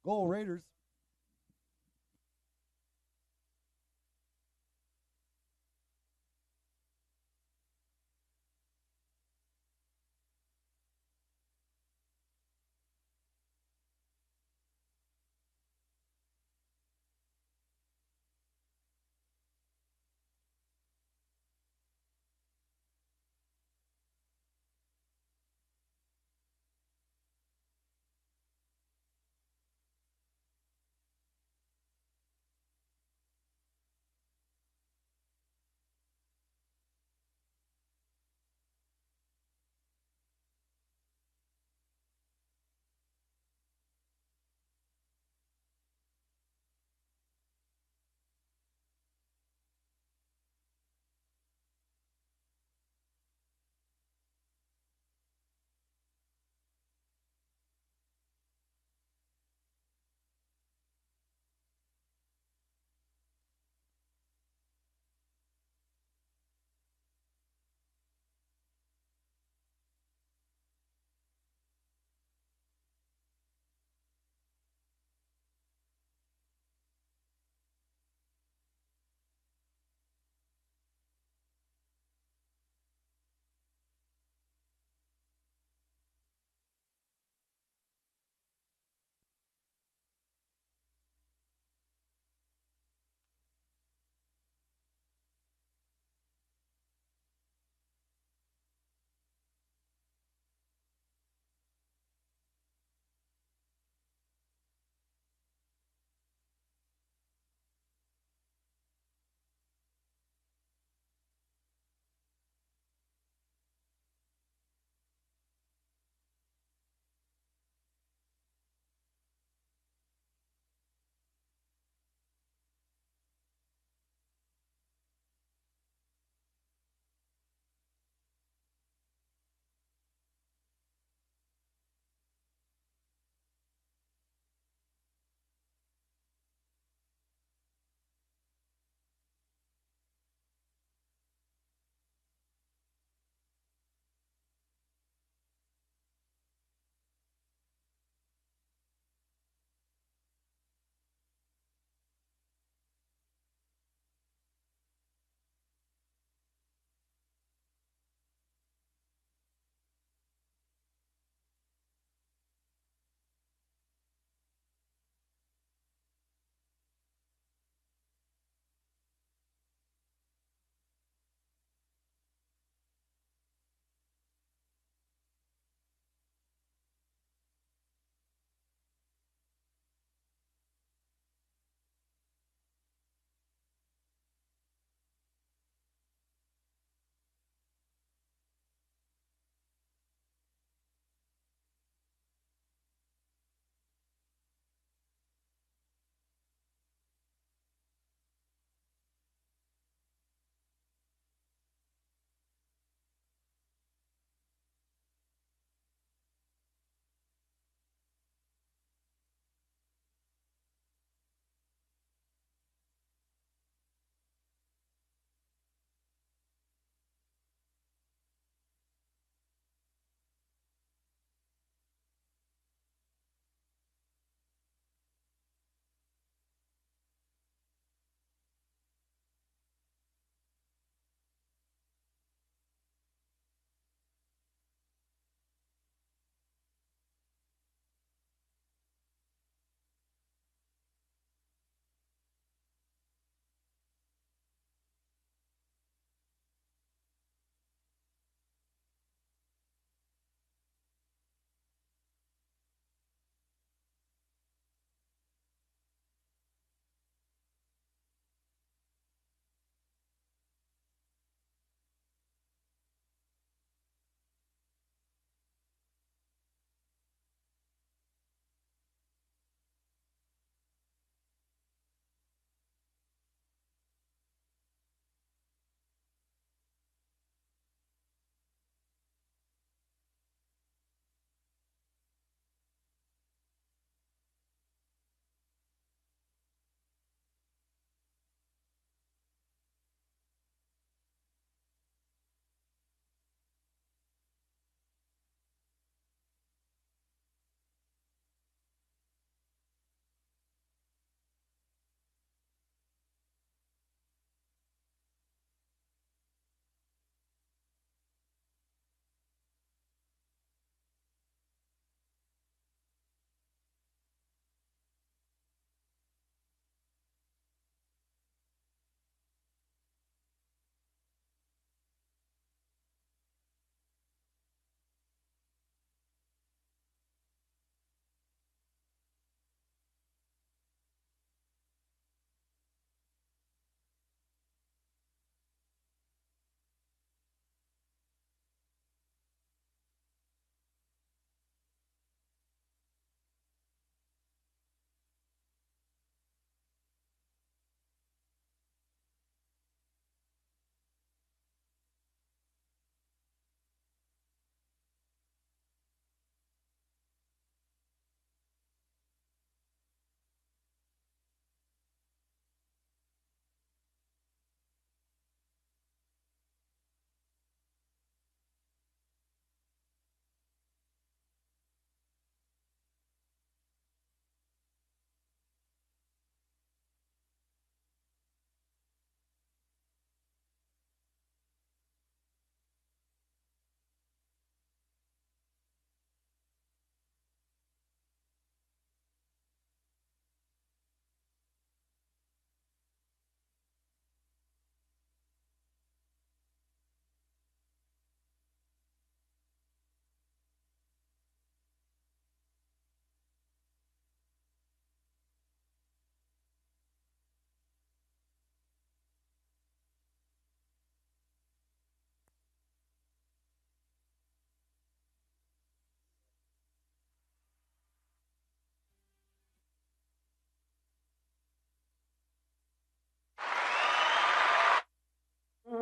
Go Raiders.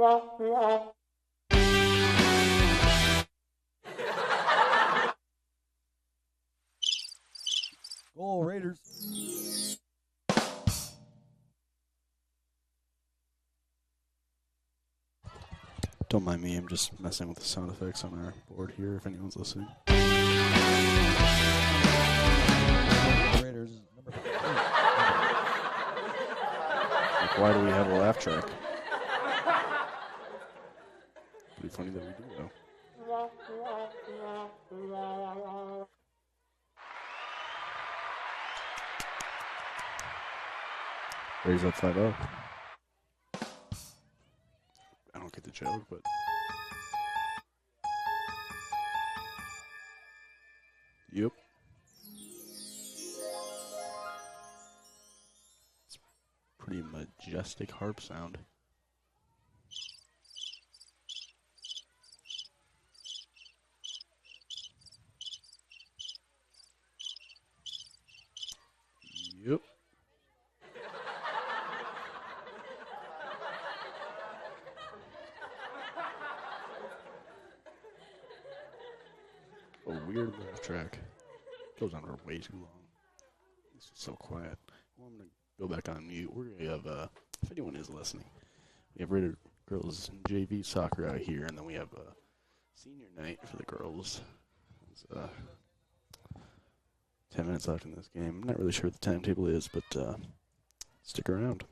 Go Raiders. Don't mind me, I'm just messing with the sound effects on our board here if anyone's listening. Raiders number 15. Like, why do we have a laugh track? Pretty funny that we do, though. Raiders up 5-0. I don't get the joke, but... Yep. It's pretty majestic harp sound. Yep. A weird laugh track. Goes on for way too long. It's just so quiet. Well, I'm going to go back on mute. We're going to have, if anyone is listening, we have Raider girls JV soccer out here, and then we have senior night for the girls. It's 10 minutes left in this game. I'm not really sure what the timetable is, but stick around.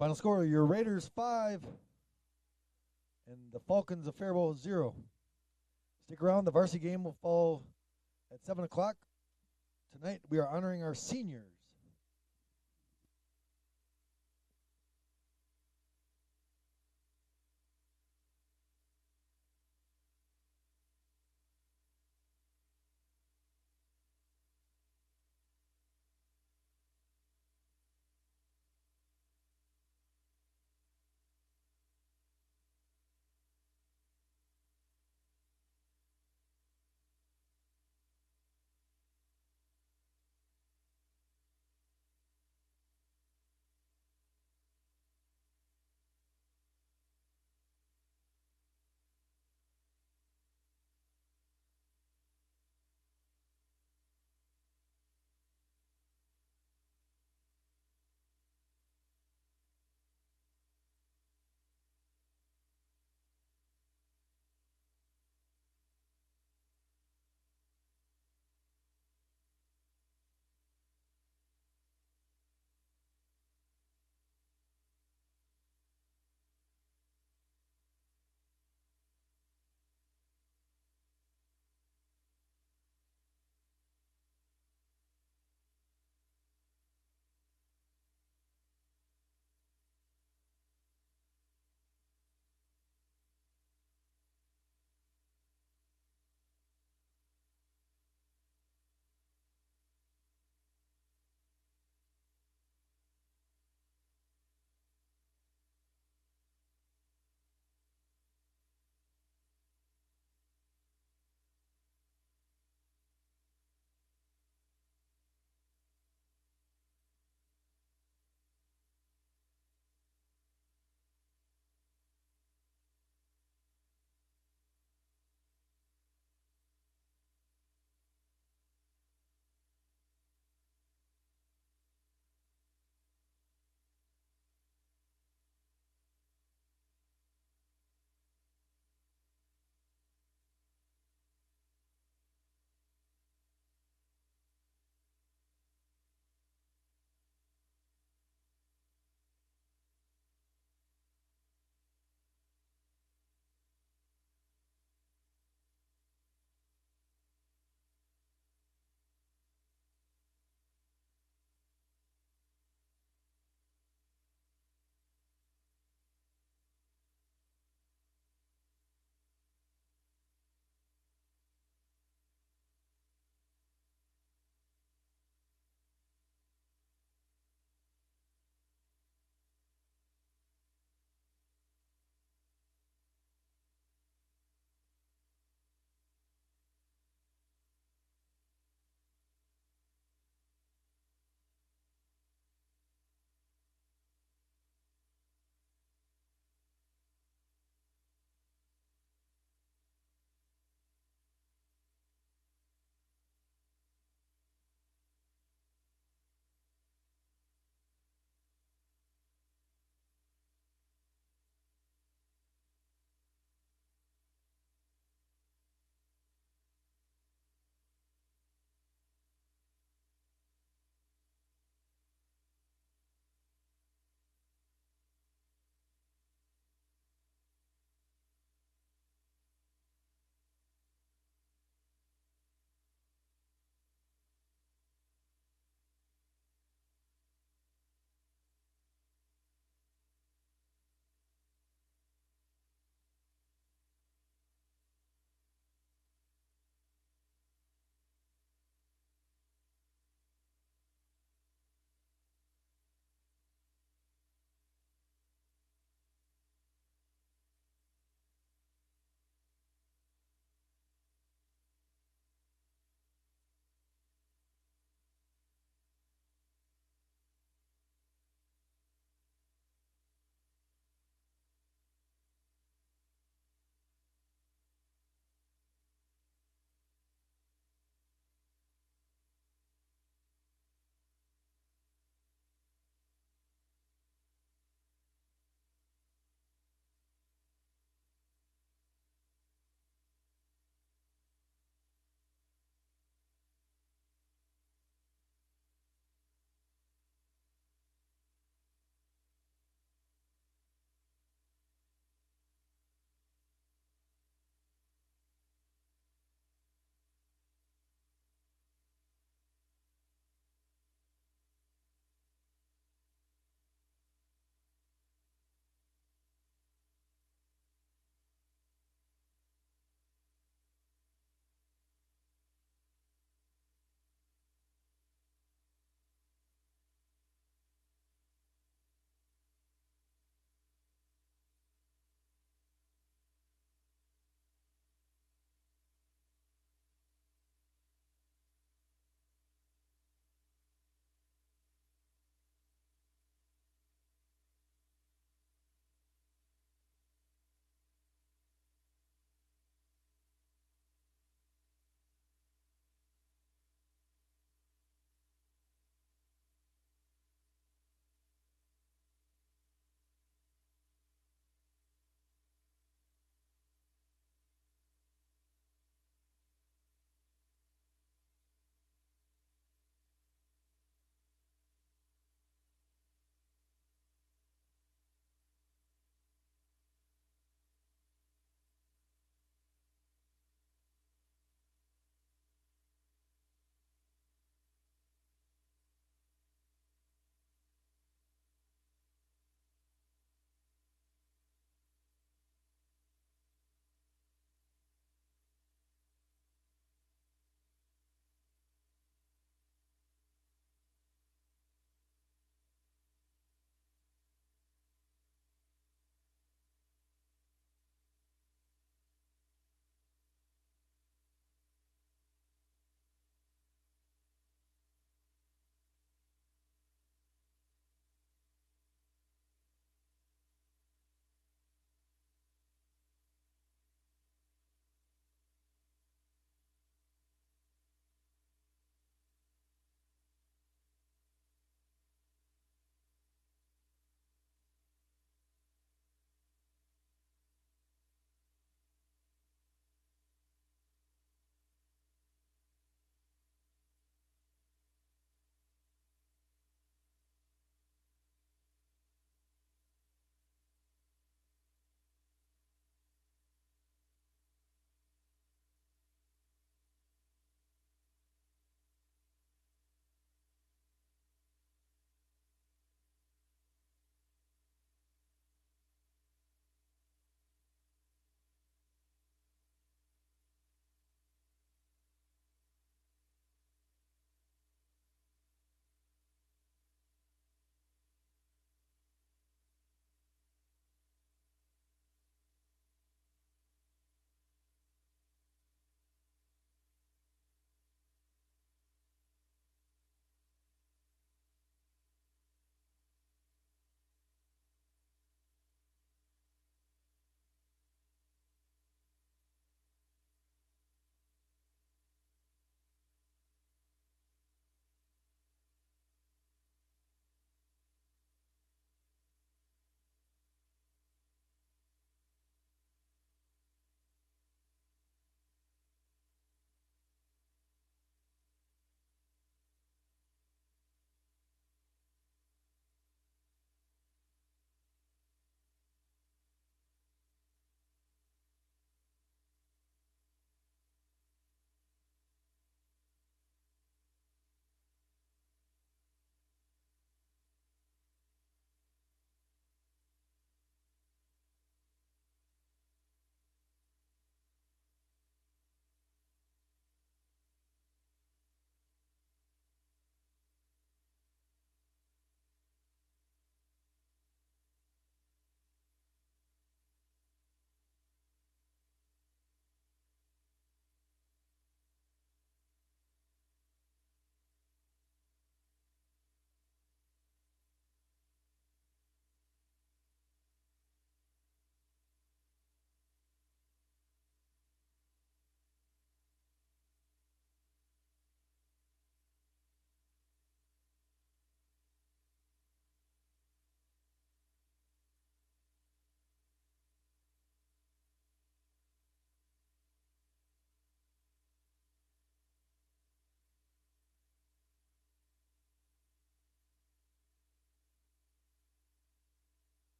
Final score: your Raiders 5 and the Falcons of Faribault 0. Stick around. The varsity game will fall at 7 o'clock. Tonight we are honoring our seniors.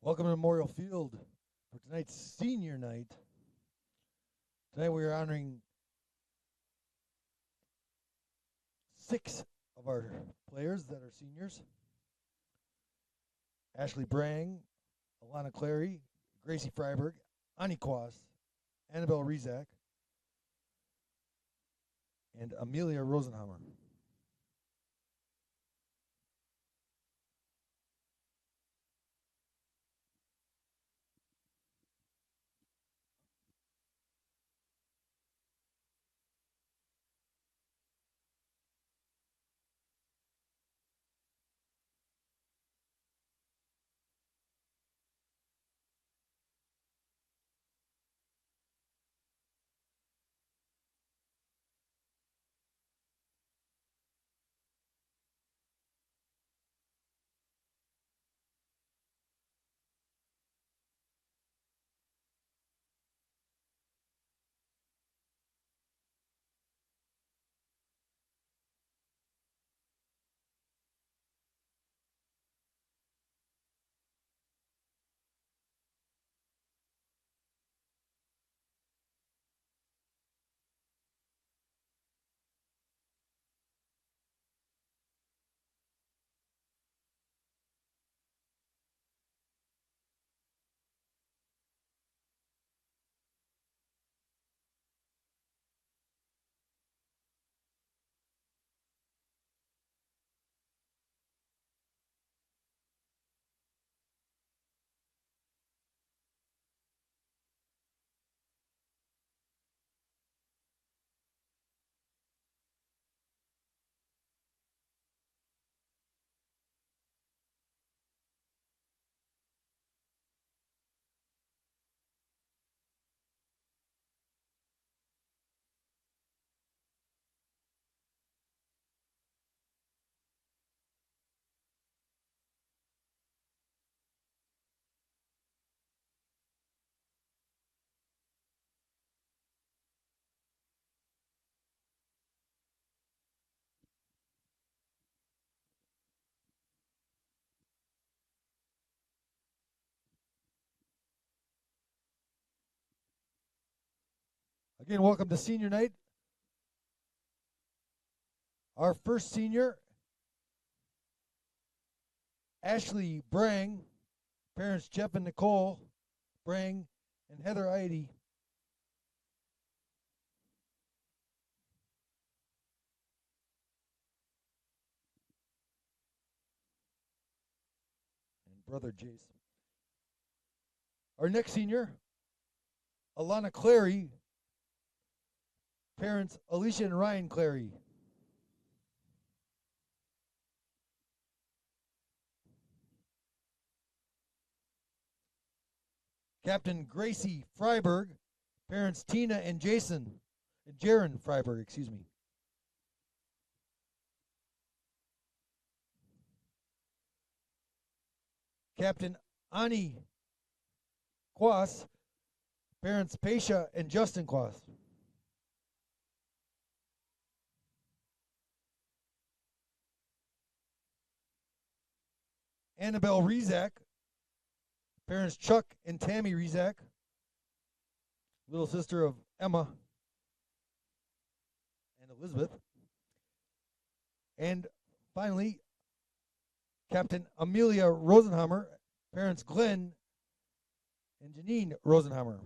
Welcome to Memorial Field for tonight's senior night. Tonight we are honoring 6 of our players that are seniors. Ashley Brang, Alana Clary, Gracie Freiberg, Ani Kwas, Annabelle Rizak, and Amelia Rosenhammer. Again, welcome to senior night. Our first senior, Ashley Brang, parents Jeff and Nicole Brang, and Heather Idy. And brother Jace. Our next senior, Alana Clary, parents Alicia and Ryan Clary. Captain Gracie Freiberg, parents Tina and Jaron Freiberg, excuse me. Captain Ani Kwas, parents Pasha and Justin Kwas. Annabelle Rizak, parents Chuck and Tammy Rizak, little sister of Emma and Elizabeth. And finally, Captain Amelia Rosenhammer, parents Glenn and Janine Rosenhammer.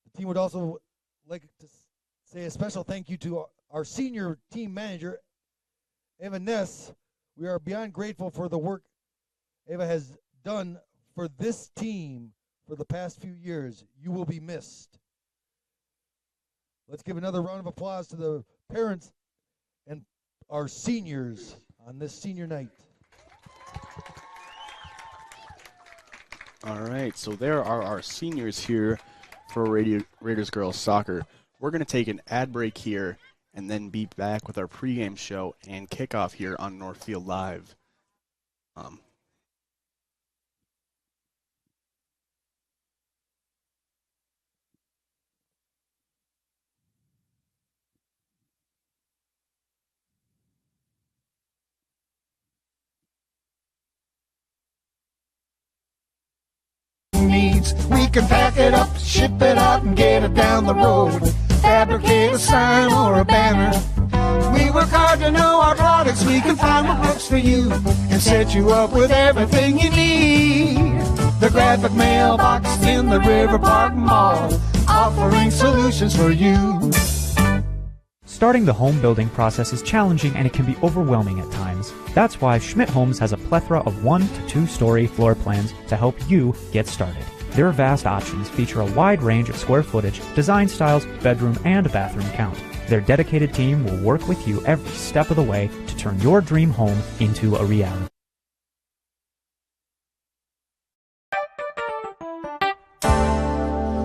The team would also like to say a special thank you to our senior team manager, Eva Ness. We are beyond grateful for the work Eva has done for this team for the past few years. You will be missed. Let's give another round of applause to the parents and our seniors on this senior night. All right, so there are our seniors here for Raiders Girls Soccer. We're going to take an ad break here and then be back with our pregame show and kickoff here on Northfield Live. printing needs. We can pack it up, ship it out, and get it down the road. Fabricate a sign or a banner. We work hard to know our products. We can find what works for you and set you up with everything you need. The graphic mailbox in the River Park Mall, offering solutions for you. Starting the home building process is challenging and it can be overwhelming at times. That's why Schmidt Homes has a plethora of 1 to 2 story floor plans to help you get started. Their vast options feature a wide range of square footage, design styles, bedroom, and bathroom count. Their dedicated team will work with you every step of the way to turn your dream home into a reality.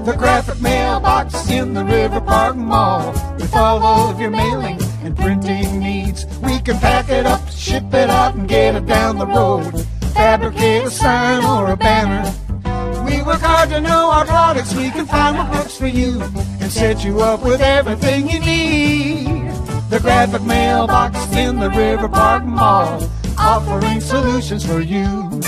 The graphic mailbox in the River Park Mall, with all of your mailing and printing needs. We can pack it up, ship it out, and get it down the road. Fabricate a sign or a banner. We work hard to know our products. We can find what works for you and set you up with everything you need. The graphic mailbox in the River Park Mall, offering solutions for you.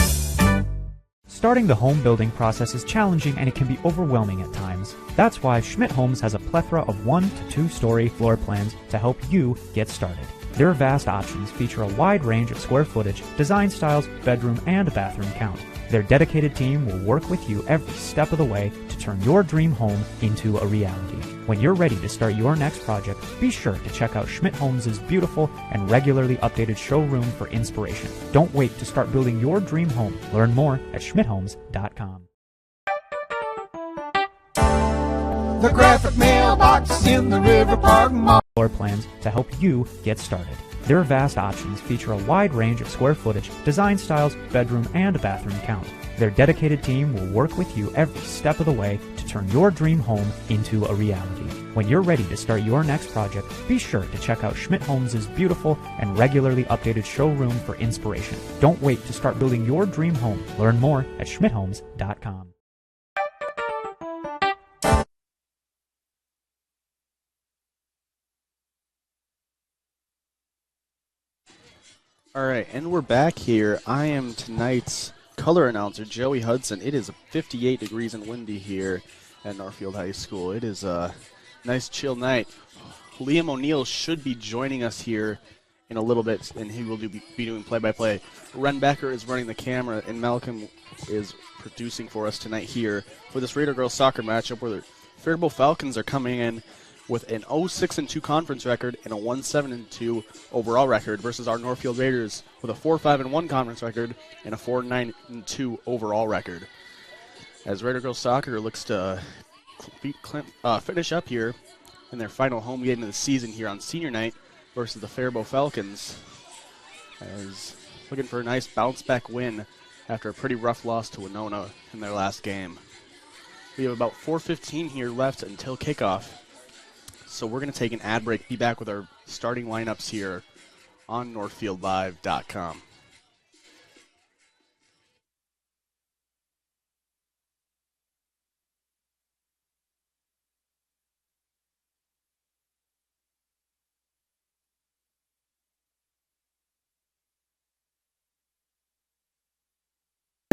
Starting the home building process is challenging and it can be overwhelming at times. That's why Schmidt Homes has a plethora of 1 to 2 story floor plans to help you get started. Their vast options feature a wide range of square footage, design styles, bedroom, and bathroom count. Their dedicated team will work with you every step of the way to turn your dream home into a reality. When you're ready to start your next project, be sure to check out Schmidt Homes' beautiful and regularly updated showroom for inspiration. Don't wait to start building your dream home. Learn more at schmidthomes.com. The graphic mailbox in the River Park Mall. Floor plans to help you get started. Their vast options feature a wide range of square footage, design styles, bedroom, and bathroom count. Their dedicated team will work with you every step of the way to turn your dream home into a reality. When you're ready to start your next project, be sure to check out Schmidt Homes' beautiful and regularly updated showroom for inspiration. Don't wait to start building your dream home. Learn more at schmidthomes.com. All right, and we're back here. I am tonight's color announcer, Joey Hudson. It is 58 degrees and windy here at Northfield High School. It is a nice, chill night. Liam O'Neill should be joining us here in a little bit, and he will be doing play-by-play. Ren Becker is running the camera, and Malcolm is producing for us tonight here for this Raider girls soccer matchup where the Faribault Falcons are coming in with an 0-6-2 conference record and a 1-7-2 overall record versus our Northfield Raiders with a 4-5-1 conference record and a 4-9-2 overall record. As Raider girls soccer looks to finish up here in their final home game of the season here on senior night versus the Faribault Falcons, as looking for a nice bounce-back win after a pretty rough loss to Winona in their last game. We have about 4:15 here left until kickoff. So we're going to take an ad break, be back with our starting lineups here on NorthfieldLive.com.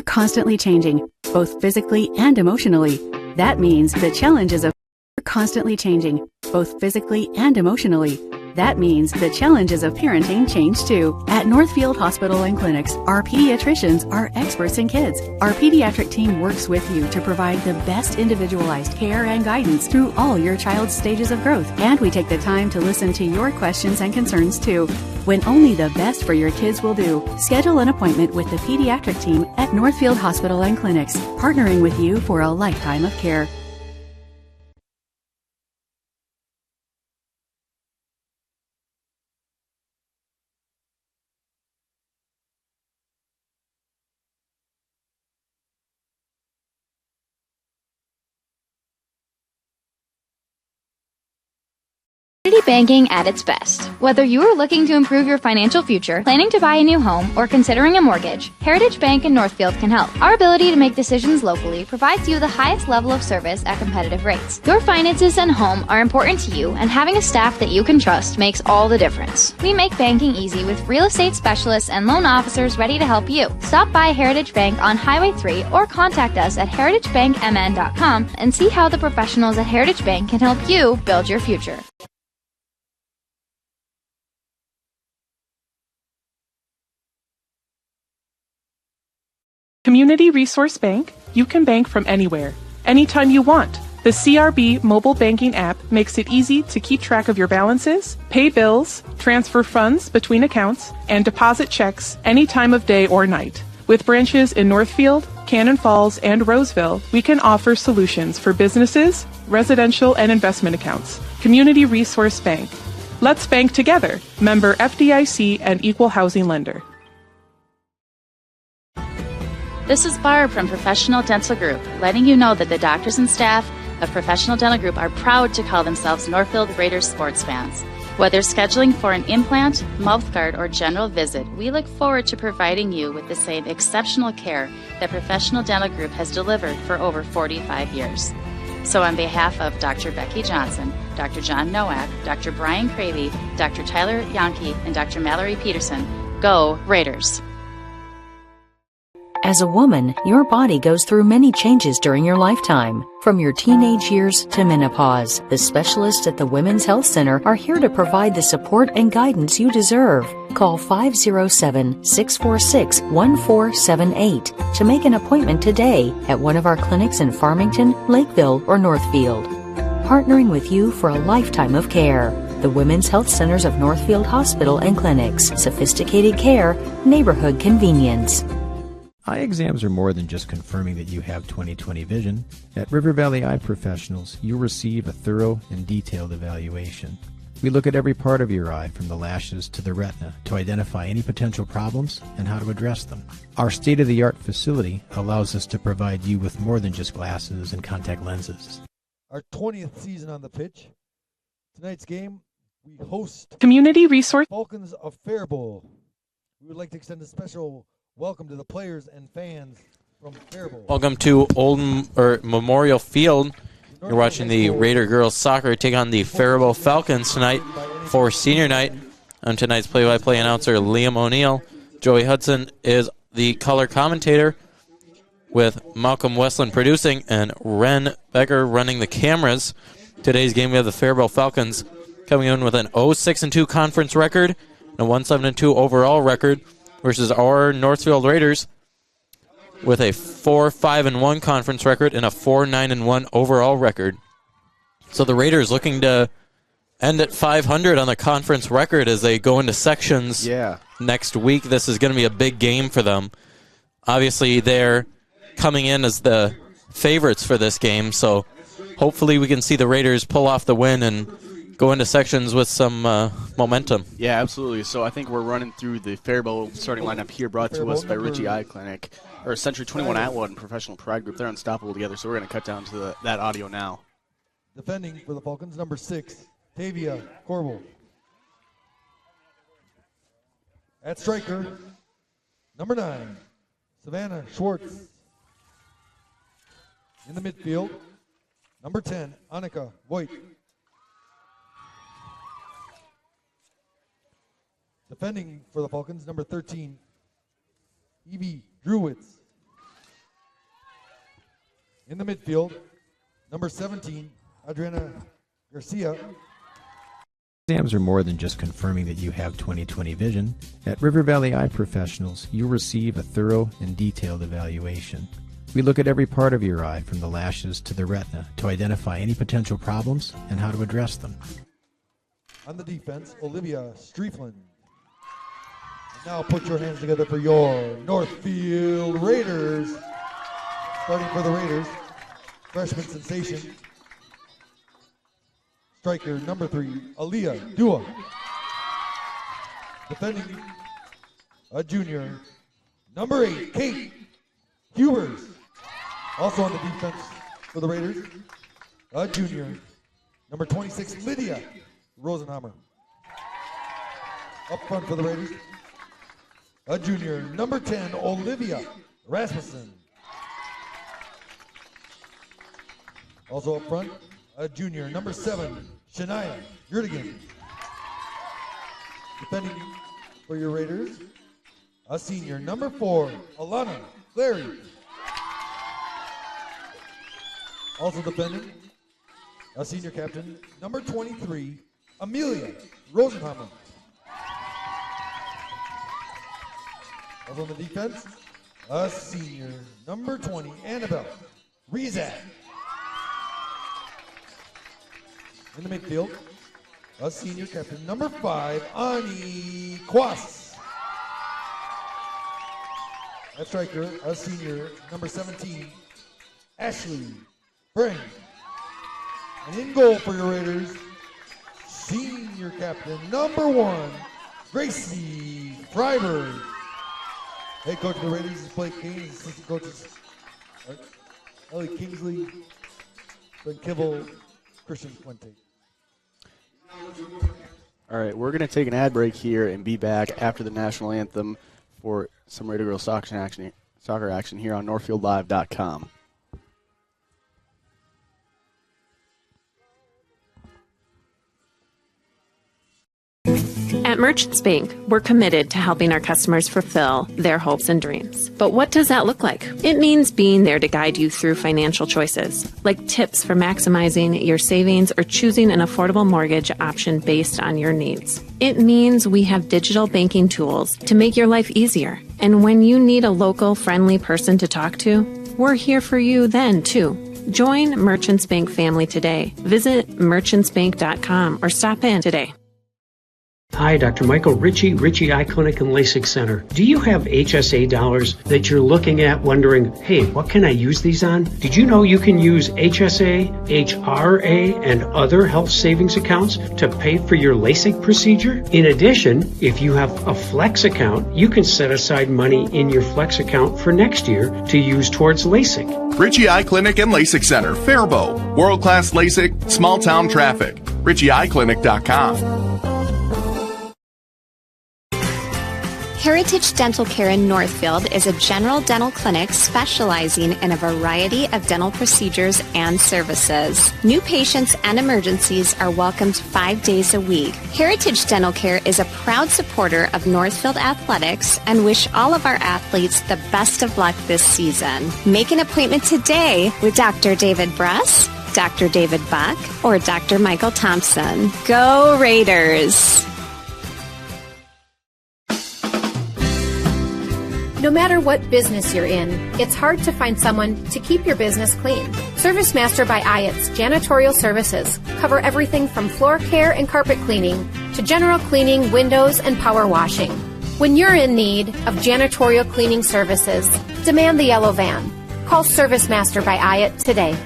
Constantly changing, both physically and emotionally. That means the challenges of constantly changing, both physically and emotionally. That means the challenges of parenting change too. At Northfield Hospital and Clinics, our pediatricians are experts in kids. Our pediatric team works with you to provide the best individualized care and guidance through all your child's stages of growth. And we take the time to listen to your questions and concerns too. When only the best for your kids will do, schedule an appointment with the pediatric team at Northfield Hospital and Clinics, partnering with you for a lifetime of care. banking at its best. Whether you are looking to improve your financial future, planning to buy a new home, or considering a mortgage, Heritage Bank in Northfield can help. Our ability to make decisions locally provides you the highest level of service at competitive rates. Your finances and home are important to you, and having a staff that you can trust makes all the difference. We make banking easy with real estate specialists and loan officers ready to help you. Stop by Heritage Bank on Highway 3 or contact us at heritagebankmn.com and see how the professionals at Heritage Bank can help you build your future. Community Resource Bank, you can bank from anywhere, anytime you want. The CRB mobile banking app makes it easy to keep track of your balances, pay bills, transfer funds between accounts, and deposit checks any time of day or night. With branches in Northfield, Cannon Falls, and Roseville, we can offer solutions for businesses, residential, and investment accounts. Community Resource Bank. Let's bank together. Member FDIC and Equal Housing Lender. This is Barb from Professional Dental Group, letting you know that the doctors and staff of Professional Dental Group are proud to call themselves Northfield Raiders sports fans. Whether scheduling for an implant, mouthguard, or general visit, we look forward to providing you with the same exceptional care that Professional Dental Group has delivered for over 45 years. So on behalf of Dr. Becky Johnson, Dr. John Nowak, Dr. Brian Cravey, Dr. Tyler Yonke, and Dr. Mallory Peterson, go Raiders! As a woman, your body goes through many changes during your lifetime. From your teenage years to menopause, the specialists at the Women's Health Center are here to provide the support and guidance you deserve. Call 507-646-1478 to make an appointment today at one of our clinics in Farmington, Lakeville, or Northfield. Partnering with you for a lifetime of care. The Women's Health Centers of Northfield Hospital and Clinics. Sophisticated care, neighborhood convenience. Eye exams are more than just confirming that you have 20/20 vision. At River Valley Eye Professionals, you'll receive a thorough and detailed evaluation. We look at every part of your eye, from the lashes to the retina, to identify any potential problems and how to address them. Our state-of-the-art facility allows us to provide you with more than just glasses and contact lenses. Our 20th season on the pitch. Tonight's game, we host Community Resource Falcons of Faribault. We would like to extend a special welcome to the players and fans from Faribault. Welcome to Memorial Field. You're watching the Raider girls soccer take on the Faribault Falcons tonight for senior night. I'm tonight's play-by-play announcer, Liam O'Neill. Joey Hudson is the color commentator, with Malcolm Westland producing and Ren Becker running the cameras. Today's game, we have the Faribault Falcons coming in with an 0-6-2 conference record and a 1-7-2 overall record, versus our Northfield Raiders with a 4-5-1 conference record and a 4-9-1 overall record. So the Raiders looking to end at 500 on the conference record as they go into sections next week. This is going to be a big game for them. Obviously, they're coming in as the favorites for this game, so hopefully we can see the Raiders pull off the win and go into sections with some momentum. Yeah, absolutely. So I think we're running through the Faribault starting lineup here, brought to us by Ritchie Eye Clinic, or Century 21 Atwood and Professional Pride Group. They're unstoppable together, so we're going to cut down to that audio now. Defending for the Falcons, number 6, Tavia Corbel. At striker, number 9, Savannah Schwartz. In the midfield, number 10, Annika Voigt. Defending for the Falcons, number 13, Evie Drewitz. In the midfield, number 17, Adriana Garcia. Exams are more than just confirming that you have 20/20 vision. At River Valley Eye Professionals, you'll receive a thorough and detailed evaluation. We look at every part of your eye, from the lashes to the retina, to identify any potential problems and how to address them. On the defense, Olivia Streefland. Now put your hands together for your Northfield Raiders. Starting for the Raiders, freshman sensation, striker number 3, Aaliyah Dua. Defending, a junior, number 8, Kate Hubers. Also on the defense for the Raiders, a junior, number 26, Lydia Rosenhammer. Up front for the Raiders, a junior, number 10, Olivia Rasmussen. Also up front, a junior, number 7, Shania Yurdigan. Defending for your Raiders, a senior, number 4, Alana Clary. Also defending, a senior captain, number 23, Amelia Rosenhammer. Also on the defense, a senior, number 20, Annabelle Rezak. In the midfield, a senior captain, number 5, Ani Kwas. At striker, a senior, number 17, Ashley Bring. And in goal for your Raiders, senior captain, number 1, Gracie Freiberg. Head coach of the Raiders is Blake Kane. His assistant coaches are Ellie Kingsley, Ben Kibble, Christian Fuente. All right, we're going to take an ad break here and be back after the national anthem for some Raider Girls soccer action here on NorthfieldLive.com. At Merchants Bank, we're committed to helping our customers fulfill their hopes and dreams. But what does that look like? It means being there to guide you through financial choices, like tips for maximizing your savings or choosing an affordable mortgage option based on your needs. It means we have digital banking tools to make your life easier. And when you need a local, friendly person to talk to, we're here for you then, too. Join Merchants Bank family today. Visit merchantsbank.com or stop in today. Hi, Dr. Michael Ritchie Eye Clinic and LASIK Center. Do you have HSA dollars that you're looking at wondering, hey, what can I use these on? Did you know you can use HSA, HRA, and other health savings accounts to pay for your LASIK procedure? In addition, if you have a Flex account, you can set aside money in your Flex account for next year to use towards LASIK. Ritchie Eye Clinic and LASIK Center, Faribault. World-class LASIK, small-town traffic. RitchieEyeClinic.com. Heritage Dental Care in Northfield is a general dental clinic specializing in a variety of dental procedures and services. New patients and emergencies are welcomed 5 days a week. Heritage Dental Care is a proud supporter of Northfield Athletics and wish all of our athletes the best of luck this season. Make an appointment today with Dr. David Bruss, Dr. David Buck, or Dr. Michael Thompson. Go Raiders! No matter what business you're in, it's hard to find someone to keep your business clean. ServiceMaster by Ayatt's janitorial services cover everything from floor care and carpet cleaning to general cleaning, windows, and power washing. When you're in need of janitorial cleaning services, demand the yellow van. Call ServiceMaster by Ayatt today.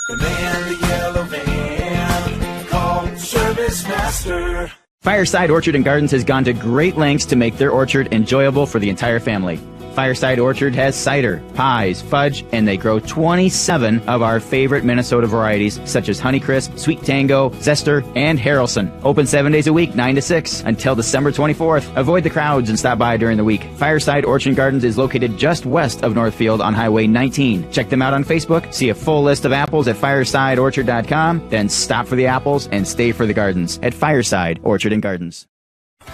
Demand the yellow van. Call ServiceMaster. Fireside Orchard and Gardens has gone to great lengths to make their orchard enjoyable for the entire family. Fireside Orchard has cider, pies, fudge, and they grow 27 of our favorite Minnesota varieties, such as Honeycrisp, Sweet Tango, Zester, and Harrelson. Open 7 days a week, 9 to 6, until December 24th. Avoid the crowds and stop by during the week. Fireside Orchard and Gardens is located just west of Northfield on Highway 19. Check them out on Facebook, see a full list of apples at firesideorchard.com, then stop for the apples and stay for the gardens at Fireside Orchard and Gardens.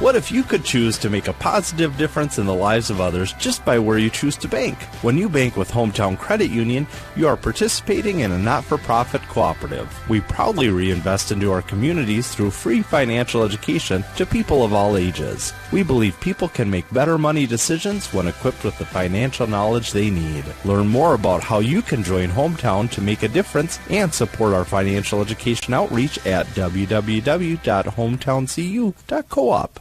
What if you could choose to make a positive difference in the lives of others just by where you choose to bank? When you bank with Hometown Credit Union, you are participating in a not-for-profit cooperative. We proudly reinvest into our communities through free financial education to people of all ages. We believe people can make better money decisions when equipped with the financial knowledge they need. Learn more about how you can join Hometown to make a difference and support our financial education outreach at www.hometowncu.coop.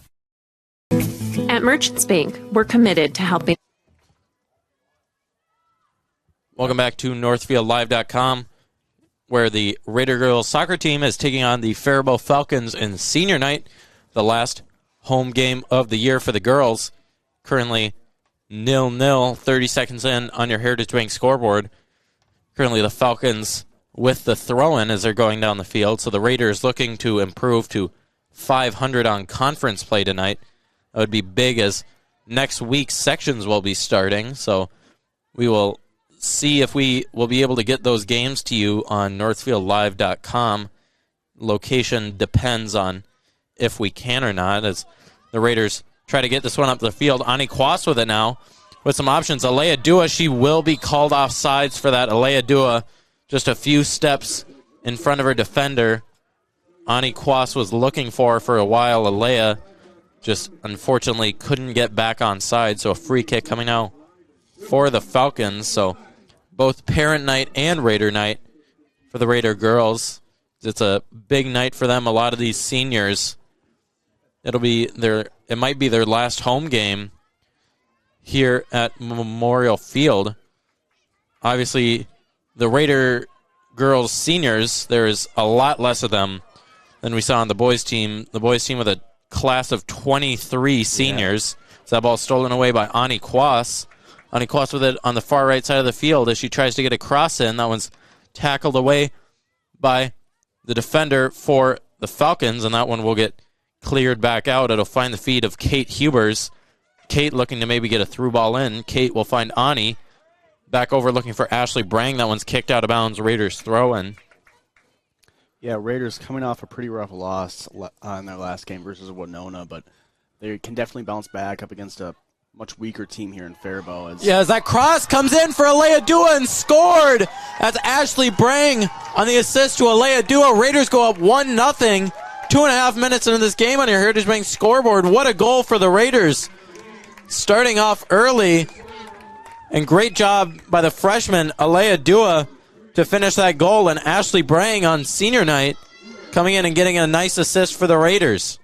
At Merchants Bank, we're committed to helping. Welcome back to NorthfieldLive.com, where the Raider girls soccer team is taking on the Faribault Falcons in senior night, the last home game of the year for the girls. Currently 0-0, 30 seconds in on your Heritage Bank scoreboard. Currently the Falcons with the throw-in as they're going down the field. So the Raiders looking to improve to 500 on conference play tonight. That would be big as next week's sections will be starting. So we will see if we will be able to get those games to you on northfieldlive.com. Location depends on if we can or not, as the Raiders try to get this one up the field. Ani Kwas with it now with some options. Alea Dua, she will be called off sides for that. Alea Dua just a few steps in front of her defender. Ani Kwas was looking for her for a while. Alea just unfortunately couldn't get back on side, so a free kick coming now for the Falcons. So both parent night and Raider night for the Raider girls. It's a big night for them. A lot of these seniors, it might be their last home game here at Memorial Field. Obviously, the Raider girls seniors, there's a lot less of them than we saw on the boys team. The boys team with a class of 23 seniors. Yeah. So that ball stolen away by Ani Kwas. Ani Kwas with it on the far right side of the field as she tries to get a cross in. That one's tackled away by the defender for the Falcons, and that one will get cleared back out. It'll find the feet of Kate Hubers. Kate looking to maybe get a through ball in. Kate will find Ani. Back over looking for Ashley Brang. That one's kicked out of bounds. Raiders throw in. Yeah, Raiders coming off a pretty rough loss in their last game versus Winona, but they can definitely bounce back up against a much weaker team here in Faribault. As that cross comes in for Alea Dua and scored. That's Ashley Brang on the assist to Alea Dua. Raiders go up 1-0. 2.5 minutes into this game on your Heritage Bank scoreboard. What a goal for the Raiders. Starting off early. And great job by the freshman, Alea Dua, to finish that goal. And Ashley Brang on senior night coming in and getting a nice assist for the Raiders.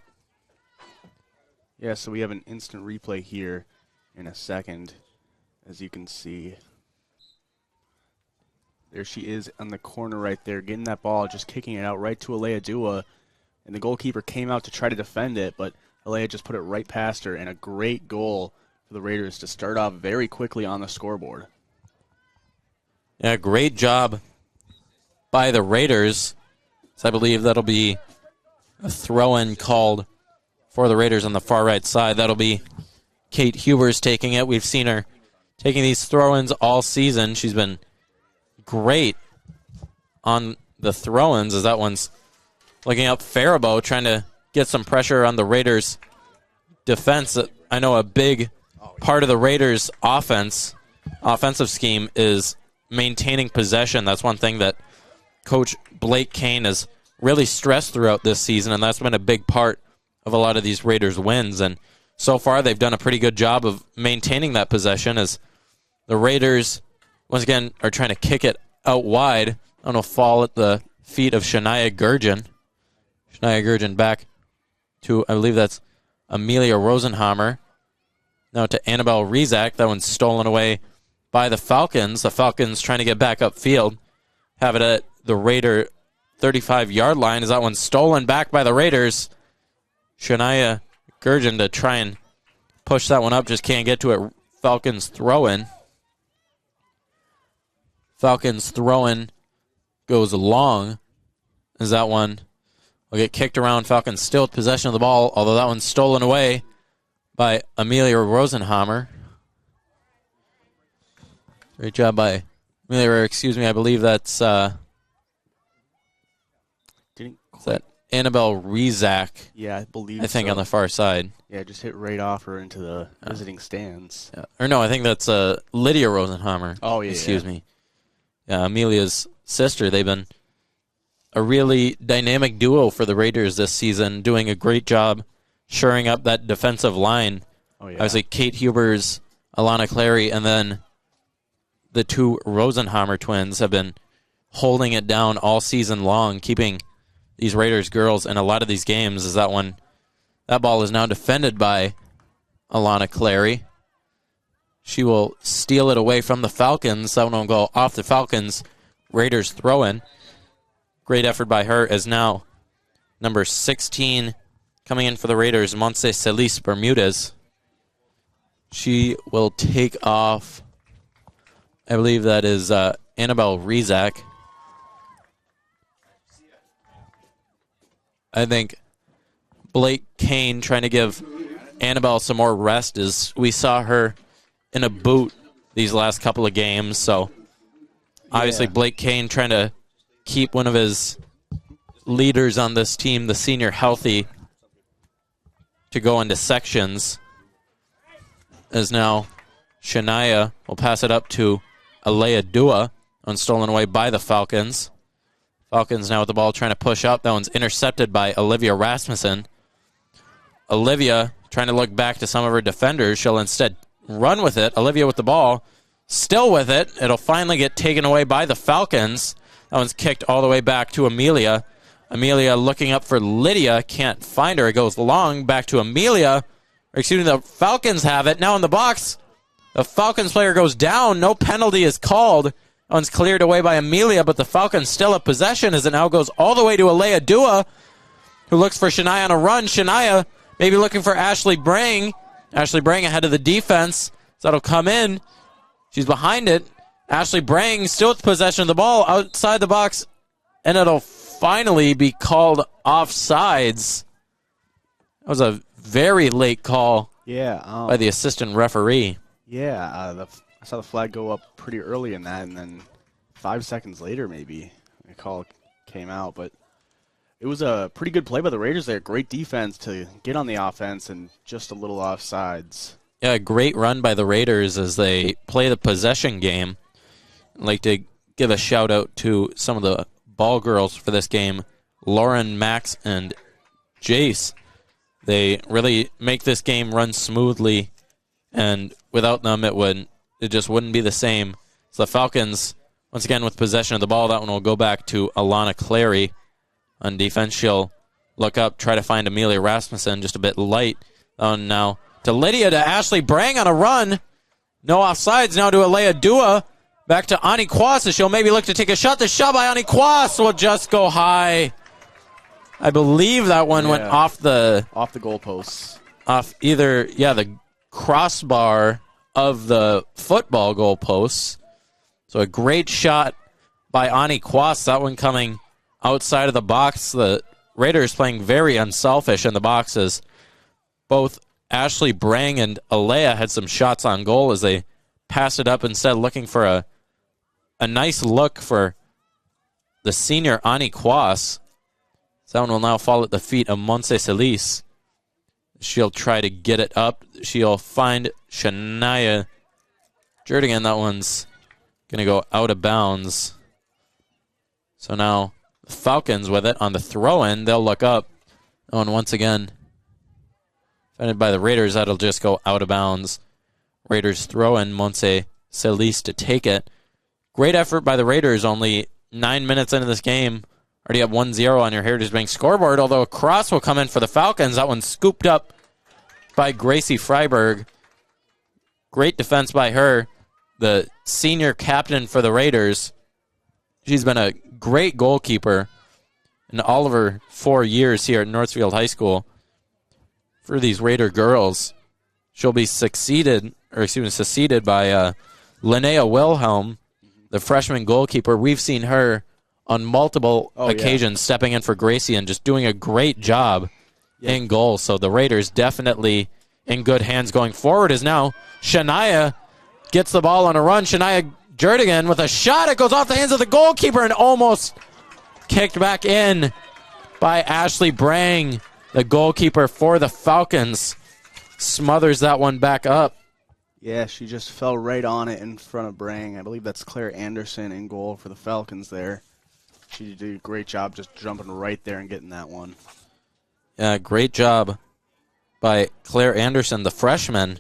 Yeah, so we have an instant replay here in a second, as you can see. There she is on the corner right there, getting that ball, just kicking it out right to Alea Dua. And the goalkeeper came out to try to defend it, but Alea just put it right past her, and a great goal for the Raiders to start off very quickly on the scoreboard. Yeah, great job by the Raiders. So I believe that'll be a throw-in called for the Raiders on the far right side. That'll be Kate Hubers taking it. We've seen her taking these throw-ins all season. She's been great on the throw-ins, as that one's looking up Faribault, trying to get some pressure on the Raiders' defense. I know a big part of the Raiders' offensive scheme is maintaining possession. That's one thing that Coach Blake Kane has really stressed throughout this season, and that's been a big part of a lot of these Raiders' wins. And so far, they've done a pretty good job of maintaining that possession, as the Raiders, once again, are trying to kick it out wide. On a fall at the feet of Shania Gurgen. Shania Gurgen back to, I believe that's Amelia Rosenhammer. Now to Annabelle Rizak. That one's stolen away by the Falcons. The Falcons trying to get back upfield. Have it at the Raider 35-yard line. As that one's stolen back by the Raiders. Shania Gurgen to try and push that one up. Just can't get to it. Falcons throw-in. Falcons throw-in goes long. As that one will get kicked around. Falcons still with possession of the ball, although that one's stolen away by Amelia Rosenhammer. Great job by Amelia, I believe that's is that Annabelle Rizak. Yeah, I believe I think so. On the far side. Yeah, just hit right off her into the visiting stands. Yeah. Or no, I think that's Lydia Rosenhammer. Oh, yeah. Excuse me. Yeah, Amelia's sister. They've been a really dynamic duo for the Raiders this season, doing a great job shoring up that defensive line. Oh, yeah. Obviously, Kate Hubers, Alana Clary, and then the two Rosenhammer twins have been holding it down all season long, keeping these Raiders girls in a lot of these games. Is that one? That ball is now defended by Alana Clary. She will steal it away from the Falcons. That one will go off the Falcons. Raiders throw in. Great effort by her, as now number 16 coming in for the Raiders, Montse Celis Bermudez. She will take off, I believe that is Annabelle Rizak. I think Blake Kane trying to give Annabelle some more rest as we saw her in a boot these last couple of games. So obviously Blake Kane trying to keep one of his leaders on this team, the senior, healthy to go into sections. As now Shania will pass it up to Alea Dua, stolen away by the Falcons. Falcons now with the ball trying to push up. That one's intercepted by Olivia Rasmussen. Olivia trying to look back to some of her defenders. She'll instead run with it. Olivia with the ball, still with it. It'll finally get taken away by the Falcons. That one's kicked all the way back to Amelia. Amelia looking up for Lydia. Can't find her. It goes long back to Amelia. Excuse me, the Falcons have it. Now in the box, the Falcons player goes down. No penalty is called. That one's cleared away by Amelia, but the Falcons still have possession as it now goes all the way to Alea Dua, who looks for Shania on a run. Shania maybe looking for Ashley Brang. Ashley Brang ahead of the defense. So that'll come in. She's behind it. Ashley Brang still with possession of the ball outside the box, and it'll finally be called offsides. That was a very late call by the assistant referee. Yeah, I saw the flag go up pretty early in that, and then 5 seconds later maybe the call came out. But it was a pretty good play by the Raiders there. Great defense to get on the offense and just a little offsides. Yeah, great run by the Raiders as they play the possession game. I'd like to give a shout out to some of the ball girls for this game, Lauren, Max, and Jace. They really make this game run smoothly, and without them, it just wouldn't be the same. So the Falcons, once again, with possession of the ball, that one will go back to Alana Clary. On defense, she'll look up, try to find Amelia Rasmussen, just a bit light. Now to Lydia, to Ashley Brang on a run. No offsides, now to Alea Dua. Back to Ani Kwas, as she'll maybe look to take a shot. The shot by Ani Kwas will just go high. I believe that one went off the goalposts. Off either, the crossbar of the football goalposts. So a great shot by Ani Kwas. That one coming outside of the box. The Raiders playing very unselfish in the boxes. Both Ashley Brang and Alea had some shots on goal as they passed it up instead, looking for a nice look for the senior Ani Kwas. That one will now fall at the feet of Montse Solis. She'll try to get it up. She'll find Shania Jerdigan. That one's going to go out of bounds. So now the Falcons with it on the throw-in. They'll look up. And once again, defended by the Raiders, that'll just go out of bounds. Raiders throw in, Montse Solis to take it. Great effort by the Raiders. Only 9 minutes into this game. Already have 1-0 on your Heritage Bank scoreboard, although a cross will come in for the Falcons. That one's scooped up by Gracie Freiberg. Great defense by her, the senior captain for the Raiders. She's been a great goalkeeper in all of her 4 years here at Northfield High School. For these Raider girls, she'll be succeeded by Linnea Wilhelm, the freshman goalkeeper. We've seen her on multiple occasions stepping in for Gracie and just doing a great job in goal. So the Raiders definitely in good hands going forward. As now Shania gets the ball on a run. Shania Jerdigan with a shot. It goes off the hands of the goalkeeper and almost kicked back in by Ashley Brang, the goalkeeper for the Falcons. Smothers that one back up. Yeah, she just fell right on it in front of Brang. I believe that's Claire Anderson in goal for the Falcons there. She did a great job just jumping right there and getting that one. Yeah, great job by Claire Anderson, the freshman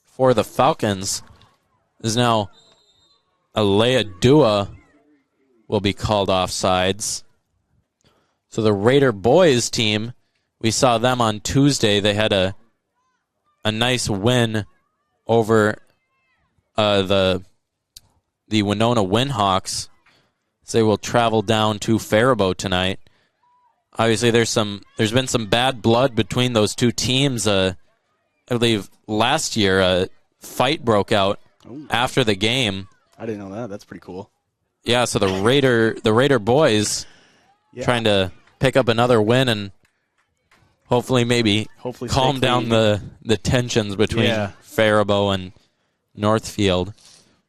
for the Falcons. Is now Alea Dua will be called offsides. So the Raider boys team, we saw them on Tuesday. They had a nice win over the Winona Windhawks. They will travel down to Faribault tonight. Obviously, there's been some bad blood between those two teams. I believe last year a fight broke out after the game. I didn't know that. That's pretty cool. Yeah, so the Raider boys trying to pick up another win and hopefully calm down the tensions between Faribault and Northfield.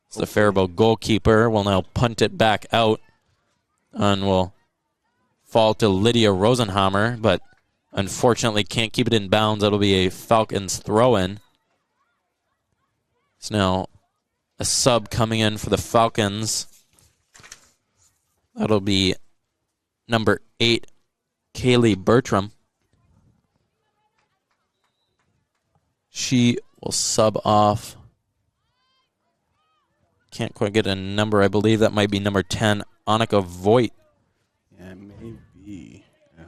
So the Faribault goalkeeper will now punt it back out and will fall to Lydia Rosenhammer, but unfortunately can't keep it in bounds. That'll be a Falcons throw-in. It's now a sub coming in for the Falcons. That'll be number 8, Kaylee Bertram. She will sub off. Can't quite get a number. I believe that might be number 10, Annika Voigt. Yeah, maybe. Yeah.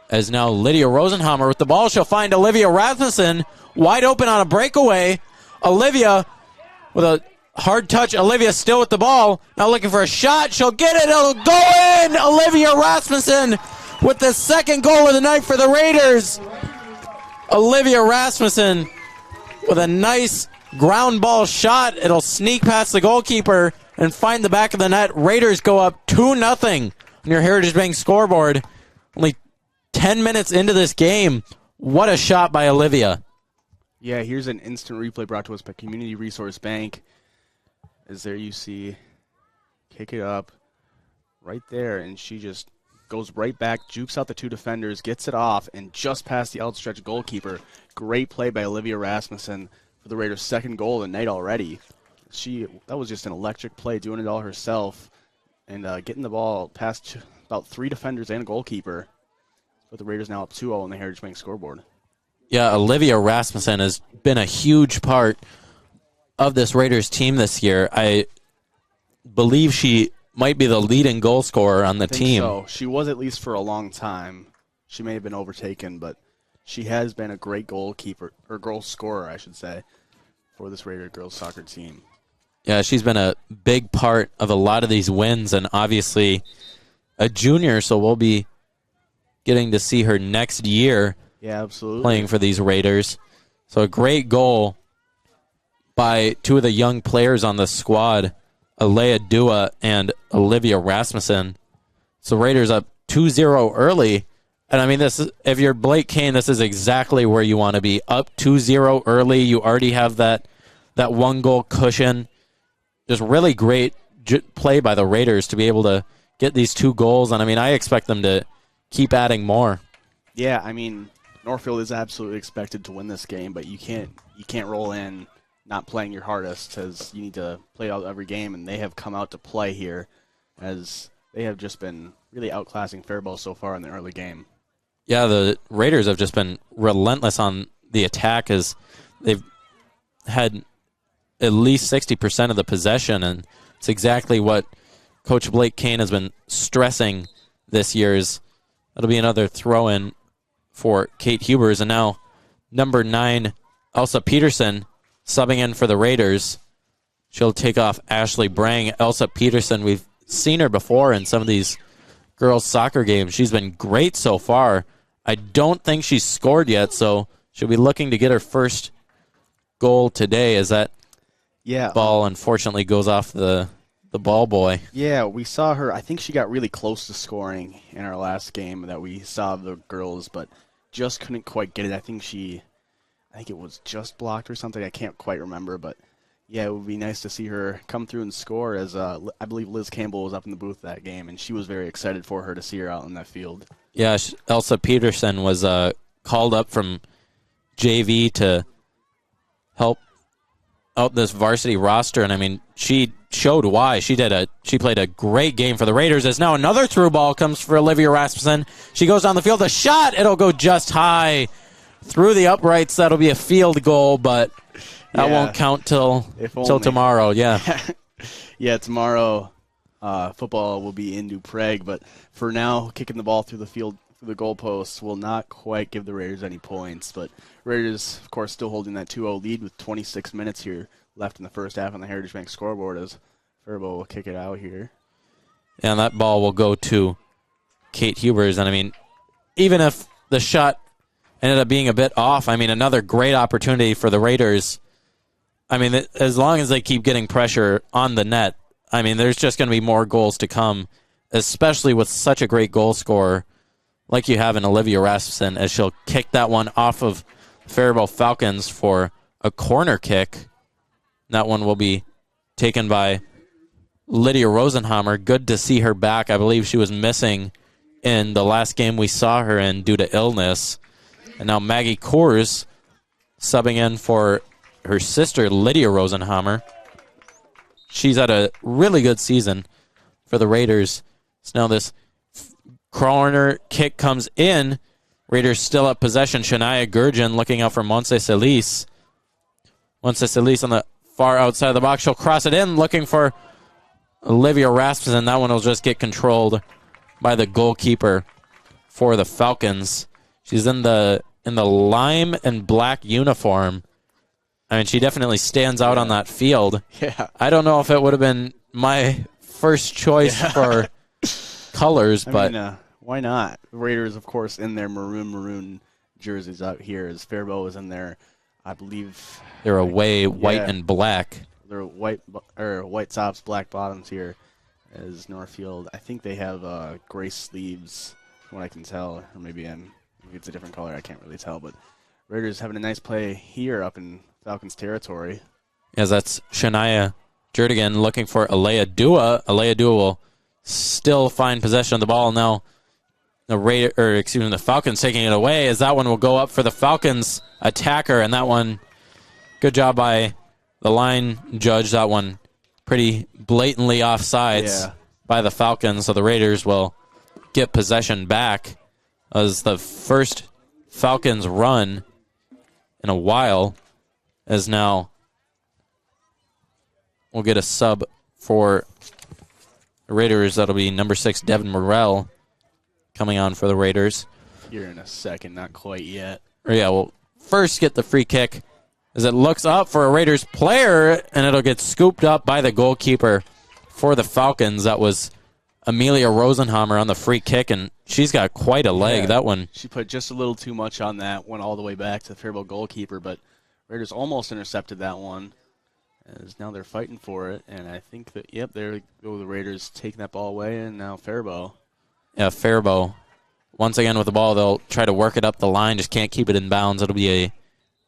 As now Lydia Rosenhammer with the ball. She'll find Olivia Rasmussen wide open on a breakaway. Olivia with a hard touch. Olivia still with the ball. Now looking for a shot. She'll get it. It'll go in. Olivia Rasmussen with the second goal of the night for the Raiders. Olivia Rasmussen with a nice ground ball shot. It'll sneak past the goalkeeper and find the back of the net. Raiders go up 2-0 on your Heritage Bank scoreboard. Only 10 minutes into this game. What a shot by Olivia. Yeah, here's an instant replay brought to us by Community Resource Bank. As there you see, kick it up right there, and she just goes right back, jukes out the 2 defenders, gets it off, and just past the outstretched goalkeeper. Great play by Olivia Rasmussen for the Raiders' second goal of the night already. That was just an electric play, doing it all herself, and getting the ball past about 3 defenders and a goalkeeper. But the Raiders now up 2-0 on the Heritage Bank scoreboard. Yeah, Olivia Rasmussen has been a huge part of this Raiders team this year. I believe she might be the leading goal scorer on the team. So she was, at least for a long time. She may have been overtaken, but she has been a great goalkeeper, or goal scorer, I should say, for this Raider girls soccer team. Yeah, she's been a big part of a lot of these wins, and obviously a junior, so we'll be getting to see her next year. Yeah, absolutely. Playing for these Raiders. So a great goal by 2 of the young players on the squad, Alea Dua and Olivia Rasmussen. So Raiders up 2-0 early. And I mean, if you're Blake Kane, this is exactly where you want to be. Up 2-0 early. You already have that 1-goal cushion. Just really great play by the Raiders to be able to get these 2 goals. And I mean, I expect them to keep adding more. Yeah, I mean, Northfield is absolutely expected to win this game, but you can't roll in not playing your hardest, because you need to play out every game, and they have come out to play here, as they have just been really outclassing Faribault so far in the early game. Yeah, the Raiders have just been relentless on the attack, as they've had at least 60% of the possession, and it's exactly what Coach Blake Kane has been stressing this year. That'll be another throw-in for Kate Hubers. And now number 9, Elsa Peterson, subbing in for the Raiders. She'll take off Ashley Brang. Elsa Peterson, we've seen her before in some of these girls' soccer games. She's been great so far. I don't think she's scored yet, so she'll be looking to get her first goal today, as that ball unfortunately goes off the ball boy. Yeah, we saw her. I think she got really close to scoring in our last game that we saw of the girls, but just couldn't quite get it. I think it was just blocked or something. I can't quite remember, but yeah, it would be nice to see her come through and score, as I believe Liz Campbell was up in the booth that game, and she was very excited for her to see her out in that field. Yeah, Elsa Peterson was called up from JV to help out this varsity roster, and I mean, she showed why. She played a great game for the Raiders. As now another through ball comes for Olivia Rasmussen. She goes down the field, a shot, it'll go just high through the uprights. That'll be a field goal, but that won't count till tomorrow. Yeah. Yeah, tomorrow football will be in New Prague, but for now, kicking the ball through the field, through the goalposts, will not quite give the Raiders any points. But Raiders, of course, still holding that 2-0 lead with 26 minutes here left in the first half on the Heritage Bank scoreboard, as Faribault will kick it out here. Yeah, and that ball will go to Kate Hubers. And I mean, even if the shot ended up being a bit off, I mean, another great opportunity for the Raiders. I mean, as long as they keep getting pressure on the net, I mean, there's just going to be more goals to come, especially with such a great goal scorer like you have in Olivia Rasmussen, as she'll kick that one off of Faribault Falcons for a corner kick. That one will be taken by Lydia Rosenhammer. Good to see her back. I believe she was missing in the last game we saw her in due to illness. And now Maggie Coors subbing in for her sister, Lydia Rosenhammer. She's had a really good season for the Raiders. So now this corner kick comes in. Raiders still up possession. Shania Gurjan looking out for Montse Solis. Montse Solis on the far outside of the box. She'll cross it in, looking for Olivia Rasmussen. That one will just get controlled by the goalkeeper for the Falcons. She's in the lime and black uniform. I mean, she definitely stands out on that field. Yeah. I don't know if it would have been my first choice for colors, but I mean, why not? The Raiders, of course, in their maroon jerseys out here, as Faribault was in their, I believe they're away white and black. They're white tops, black bottoms here. As Northfield, I think they have gray sleeves, from what I can tell, or maybe it's a different color. I can't really tell, but Raiders having a nice play here up in Falcons territory. As that's Shania Jerdigan looking for Alea Dua. Alea Dua will still find possession of the ball now. The Falcons taking it away, as that one will go up for the Falcons attacker, and that one, good job by the line judge. That one pretty blatantly offsides by the Falcons, so the Raiders will get possession back as the first Falcons run in a while, as now we'll get a sub for the Raiders. That'll be number 6, Devin Morrell, coming on for the Raiders. Here in a second, not quite yet. Yeah, we'll first get the free kick as it looks up for a Raiders player, and it'll get scooped up by the goalkeeper for the Falcons. That was Amelia Rosenhammer on the free kick, and she's got quite a leg. Yeah, that one. She put just a little too much on that, went all the way back to the Faribault goalkeeper, but Raiders almost intercepted that one. As now they're fighting for it, and I think that, there go the Raiders taking that ball away, and now Faribault. Yeah, Faribault. Once again with the ball, they'll try to work it up the line, just can't keep it in bounds. It'll be a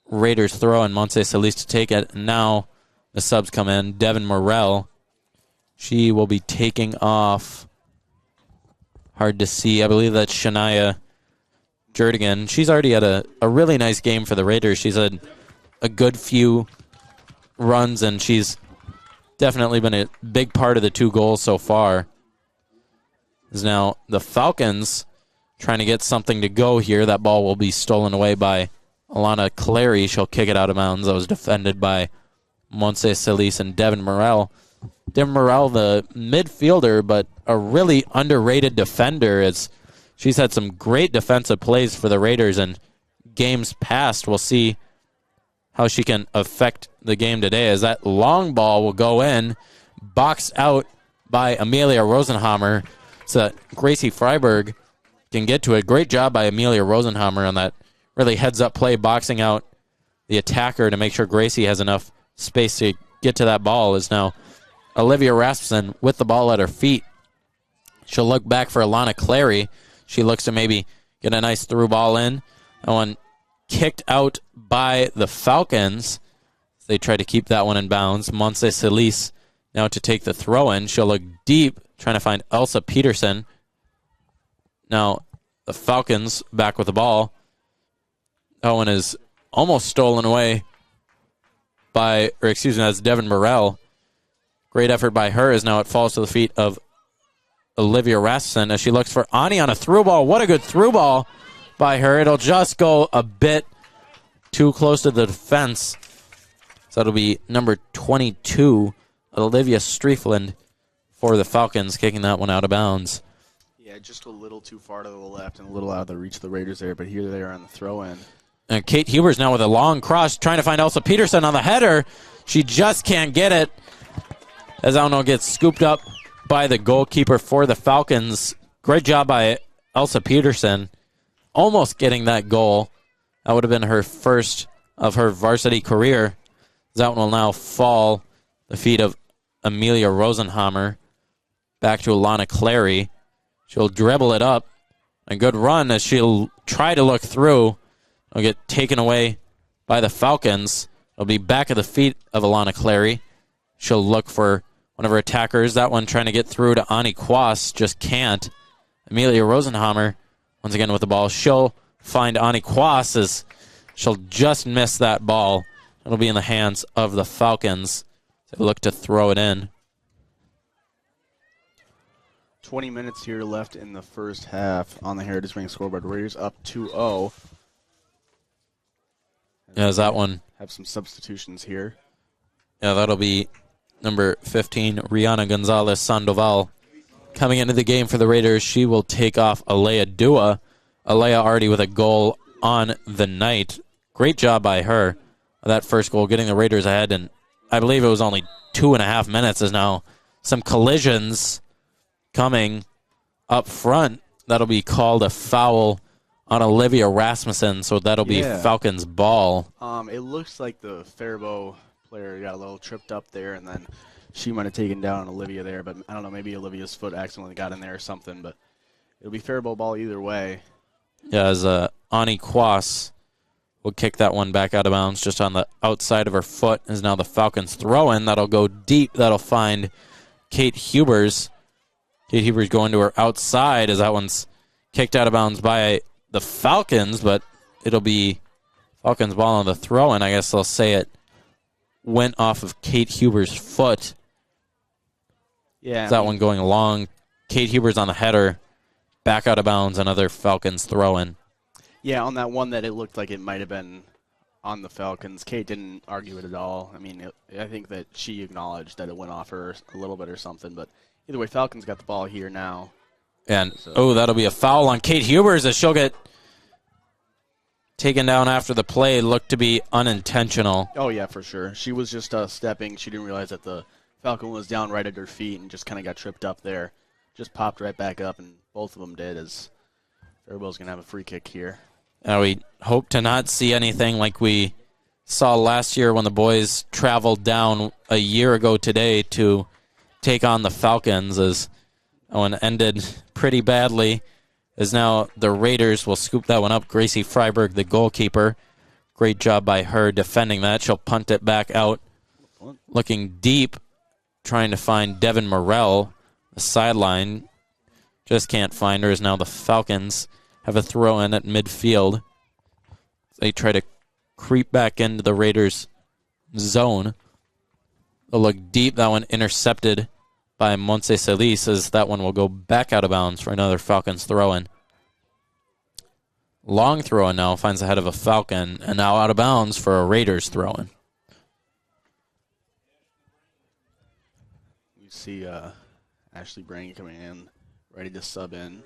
Raiders throw, and Montse Solis to take it. And now the subs come in. Devin Morrell, she will be taking off. Hard to see. I believe that's Shania Jerdigan. She's already had a really nice game for the Raiders. She's had a good few runs, and she's definitely been a big part of the 2 goals so far. Is now the Falcons trying to get something to go here. That ball will be stolen away by Alana Clary. She'll kick it out of bounds. That was defended by Montse Solis and Devin Morrell. Devin Morrell, the midfielder, but a really underrated defender. As she's had some great defensive plays for the Raiders in games past. We'll see how she can affect the game today, as that long ball will go in, boxed out by Amelia Rosenhammer, so that Gracie Freiberg can get to it. Great job by Amelia Rosenhammer on that really heads-up play, boxing out the attacker to make sure Gracie has enough space to get to that ball. Is now Olivia Rasmussen with the ball at her feet. She'll look back for Alana Clary. She looks to maybe get a nice through ball in. That one kicked out by the Falcons. They try to keep that one in bounds. Montse Solis now to take the throw in. She'll look deep, trying to find Elsa Peterson. Now the Falcons back with the ball. That one is almost stolen away that's Devin Morrell. Great effort by her, as now it falls to the feet of Olivia Rasmussen as she looks for Ani on a through ball. What a good through ball by her. It'll just go a bit too close to the defense. So that'll be number 22, Olivia Striefland, for the Falcons, kicking that one out of bounds. Yeah, just a little too far to the left and a little out of the reach of the Raiders there, but here they are on the throw-in. And Kate Huber's now with a long cross, trying to find Elsa Peterson on the header. She just can't get it, as Auno gets scooped up by the goalkeeper for the Falcons. Great job by Elsa Peterson, almost getting that goal. That would have been her first of her varsity career. That one will now fall the feet of Amelia Rosenhammer. Back to Alana Clary. She'll dribble it up, A good run as she'll try to look through. It'll get taken away by the Falcons. It'll be back at the feet of Alana Clary. She'll look for one of her attackers. That one trying to get through to Ani Kwas. Just can't. Amelia Rosenhammer, once again with the ball. She'll find Ani Kwas as she'll just miss that ball. It'll be in the hands of the Falcons. They look to throw it in. 20 minutes here left in the first half on the Heritage Bank scoreboard. Raiders up 2-0. Yeah, is that one? Have some substitutions here. Yeah, that'll be number 15, Rihanna Gonzalez Sandoval. Coming into the game for the Raiders, she will take off Alea Dua. Alea already with a goal on the night. Great job by her. That first goal, getting the Raiders ahead, and I believe it was only 2.5 minutes. Is now some collisions coming up front. That'll be called a foul on Olivia Rasmussen, so that'll be Falcons' ball. It looks like the Faribault player got a little tripped up there, and then she might have taken down Olivia there, but I don't know, maybe Olivia's foot accidentally got in there or something, but it'll be Faribault ball either way. Yeah, as Ani Kwas will kick that one back out of bounds just on the outside of her foot, is now the Falcons throw in. That'll go deep. That'll find Kate Hubers. Kate Hubers going to her outside as that one's kicked out of bounds by the Falcons, but it'll be Falcons ball on the throw in. I guess they'll say it went off of Kate Huber's foot. Yeah, that one going long. Kate Hubers on the header, back out of bounds, another Falcons throw in. Yeah, on that one that it looked like it might have been on the Falcons, Kate didn't argue it at all. I mean, I think that she acknowledged that it went off her a little bit or something, but either way, Falcons got the ball here now. And, that'll be a foul on Kate Hubers as she'll get taken down after the play. Looked to be unintentional. Oh, yeah, for sure. She was just stepping. She didn't realize that the Falcon was down right at her feet and just kind of got tripped up there. Just popped right back up, and both of them did, as Faribault's going to have a free kick here. We hope to not see anything like we saw last year when the boys traveled down a year ago today to take on the Falcons, as that one ended pretty badly, as now the Raiders will scoop that one up. Gracie Freiberg, the goalkeeper. Great job by her defending that. She'll punt it back out. Looking deep, trying to find Devin Morrell, the sideline. Just can't find her, as now the Falcons have a throw in at midfield. They try to creep back into the Raiders' zone. They'll look deep. That one intercepted by Montse Solis, as that one will go back out of bounds for another Falcons throw-in. Long throw-in now, finds the head of a Falcon, and now out of bounds for a Raiders throw-in. You see Ashley Brang coming in, ready to sub in.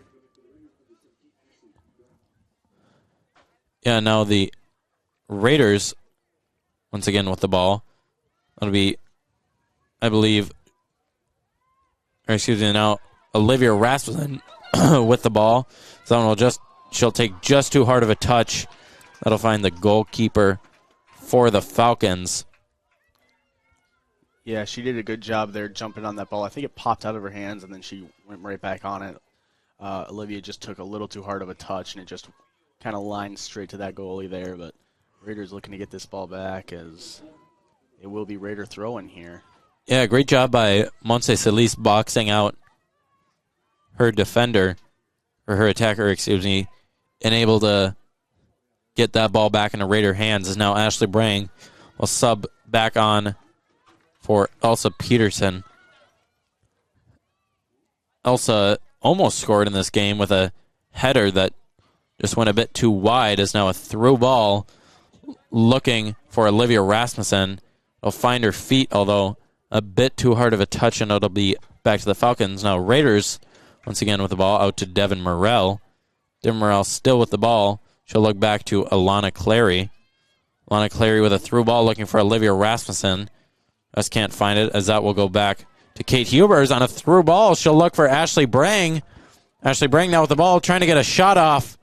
Yeah, now the Raiders, once again with the ball. That'll be, I believe, now Olivia Rasmussen with the ball. So she'll take just too hard of a touch. That'll find the goalkeeper for the Falcons. Yeah, she did a good job there jumping on that ball. I think it popped out of her hands, and then she went right back on it. Olivia just took a little too hard of a touch, and it just kind of lined straight to that goalie there. But Raiders looking to get this ball back, as it will be Raider throw-in here. Yeah, great job by Montse Solis boxing out her defender, or her attacker, and able to get that ball back into Raider hands. As now Ashley Brang will sub back on for Elsa Peterson. Elsa almost scored in this game with a header that just went a bit too wide, as now a through ball looking for Olivia Rasmussen. It'll find her feet, although a bit too hard of a touch, and it'll be back to the Falcons. Now Raiders, once again with the ball, out to Devin Morrell. Devin Morrell still with the ball. She'll look back to Alana Clary. Alana Clary with a through ball looking for Olivia Rasmussen. Just can't find it, as that will go back to Kate Hubers on a through ball. She'll look for Ashley Brang. Ashley Brang now with the ball, trying to get a shot off.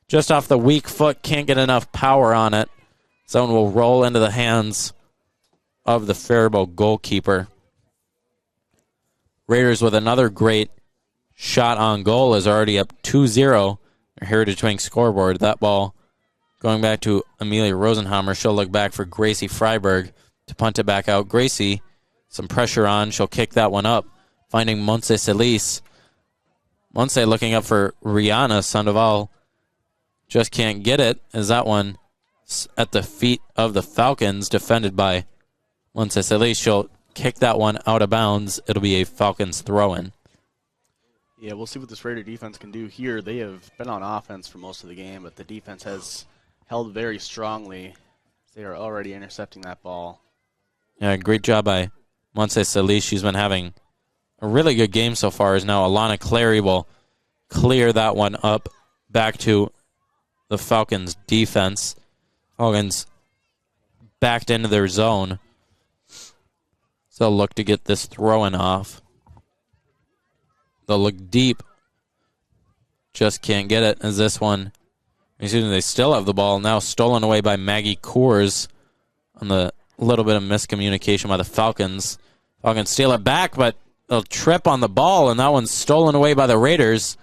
Just off the weak foot, can't get enough power on it. Zone will roll into the hands of the Faribault goalkeeper. Raiders with another great shot on goal is already up 2-0 Heritage Bank scoreboard. That ball going back to Amelia Rosenhammer. She'll look back for Gracie Freiberg to punt it back out. Gracie, some pressure on. She'll kick that one up, finding Montse Solis. Montse looking up for Rihanna Sandoval. Just can't get it, as that one at the feet of the Falcons, defended by Montse Solis. She'll kick that one out of bounds. It'll be a Falcons throw-in. Yeah, we'll see what this Raider defense can do here. They have been on offense for most of the game, but the defense has held very strongly. They are already intercepting that ball. Yeah, great job by Montse Solis. She's been having a really good game so far. As now Alana Clary will clear that one up back to the Falcons defense. Falcons backed into their zone. So they'll look to get this throw-in off. They'll look deep. Just can't get it as this one. Excuse me, they still have the ball. Now stolen away by Maggie Coors on the little bit of miscommunication by the Falcons. Falcons steal it back, but they'll trip on the ball, and that one's stolen away by the Raiders.